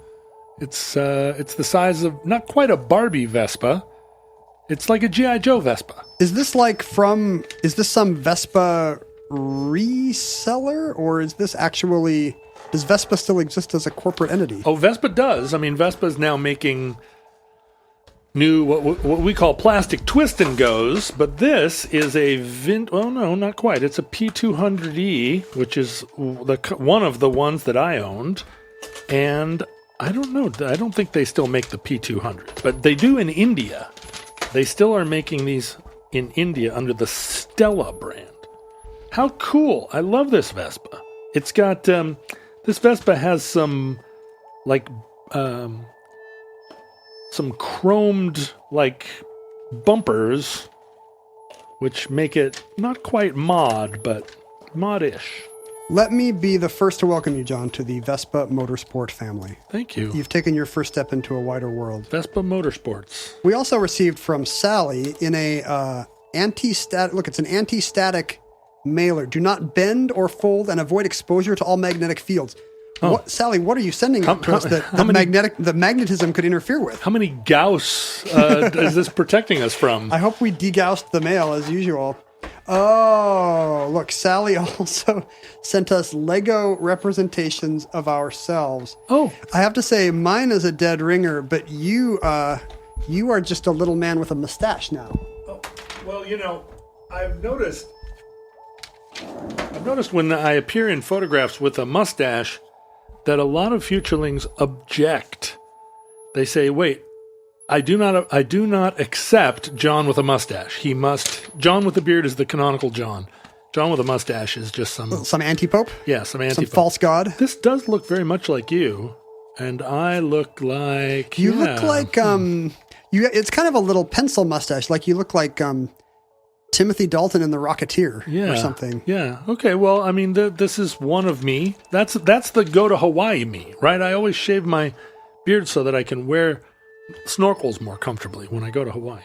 size of not quite a Barbie Vespa. It's like a G.I. Joe Vespa. Is this some Vespa reseller, or is this actually, does Vespa still exist as a corporate entity? Oh, Vespa does. I mean, Vespa is now making new, what we call plastic twist and goes, but this is oh no, not quite. It's a P200E, which is one of the ones that I owned, and I don't know, I don't think they still make the P200, but they do in India. They still are making these in India under the Stella brand. How cool. I love this Vespa. It's got, this Vespa has some, some chromed, bumpers, which make it not quite mod, but mod-ish. Let me be the first to welcome you, John, to the Vespa Motorsport family. Thank you. You've taken your first step into a wider world. Vespa Motorsports. We also received from Sally in a anti-static, look, it's an anti-static mailer. Do not bend or fold and avoid exposure to all magnetic fields. Oh. Sally, what are you sending to us that the magnetism could interfere with? How many Gauss is this protecting us from? I hope we degaussed the mail as usual. Oh, look, Sally also sent us Lego representations of ourselves. Oh. I have to say, mine is a dead ringer, but you are just a little man with a mustache now. Oh. Well, I've noticed when I appear in photographs with a mustache that a lot of futurelings object. They say, wait, I do not accept John with a mustache. John with a beard is the canonical John. John with a mustache is just some anti-pope? Yeah, some anti-pope. Some false god? This does look very much like you, and I look like... You look like, it's kind of a little pencil mustache, like you look like Timothy Dalton in The Rocketeer or something. Yeah, okay, well, I mean, this is one of me. That's the go to Hawaii me, right? I always shave my beard so that I can wear snorkels more comfortably when I go to Hawaii.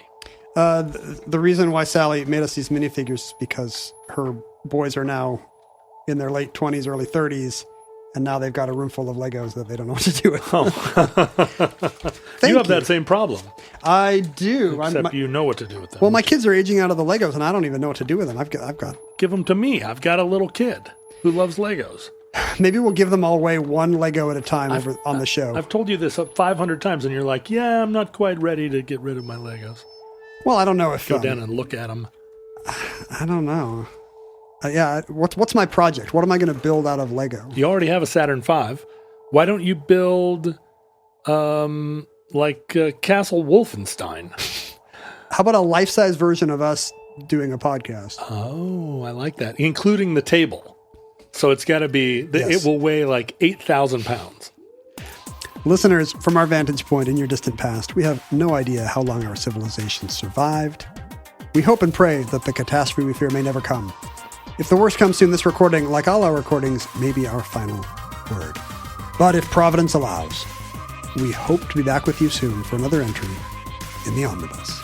The reason why Sally made us these minifigures is because her boys are now in their late 20s, early 30s, and now they've got a room full of Legos that they don't know what to do with. Oh. You have that same problem. I do. Except you know what to do with them. Well, my kids are aging out of the Legos, and I don't even know what to do with them. I've got. Give them to me. I've got a little kid who loves Legos. Maybe we'll give them all away one Lego at a time on the show. I've told you this 500 times, and you're like, yeah, I'm not quite ready to get rid of my Legos. Well, I don't know if... Go down and look at them. I don't know. What's my project? What am I going to build out of Lego? You already have a Saturn V. Why don't you build, Castle Wolfenstein? How about a life-size version of us doing a podcast? Oh, I like that. Including the table. So it's got to be, It will weigh like 8,000 pounds. Listeners, from our vantage point in your distant past, we have no idea how long our civilization survived. We hope and pray that the catastrophe we fear may never come. If the worst comes soon, this recording, like all our recordings, may be our final word. But if Providence allows, we hope to be back with you soon for another entry in the Omnibus.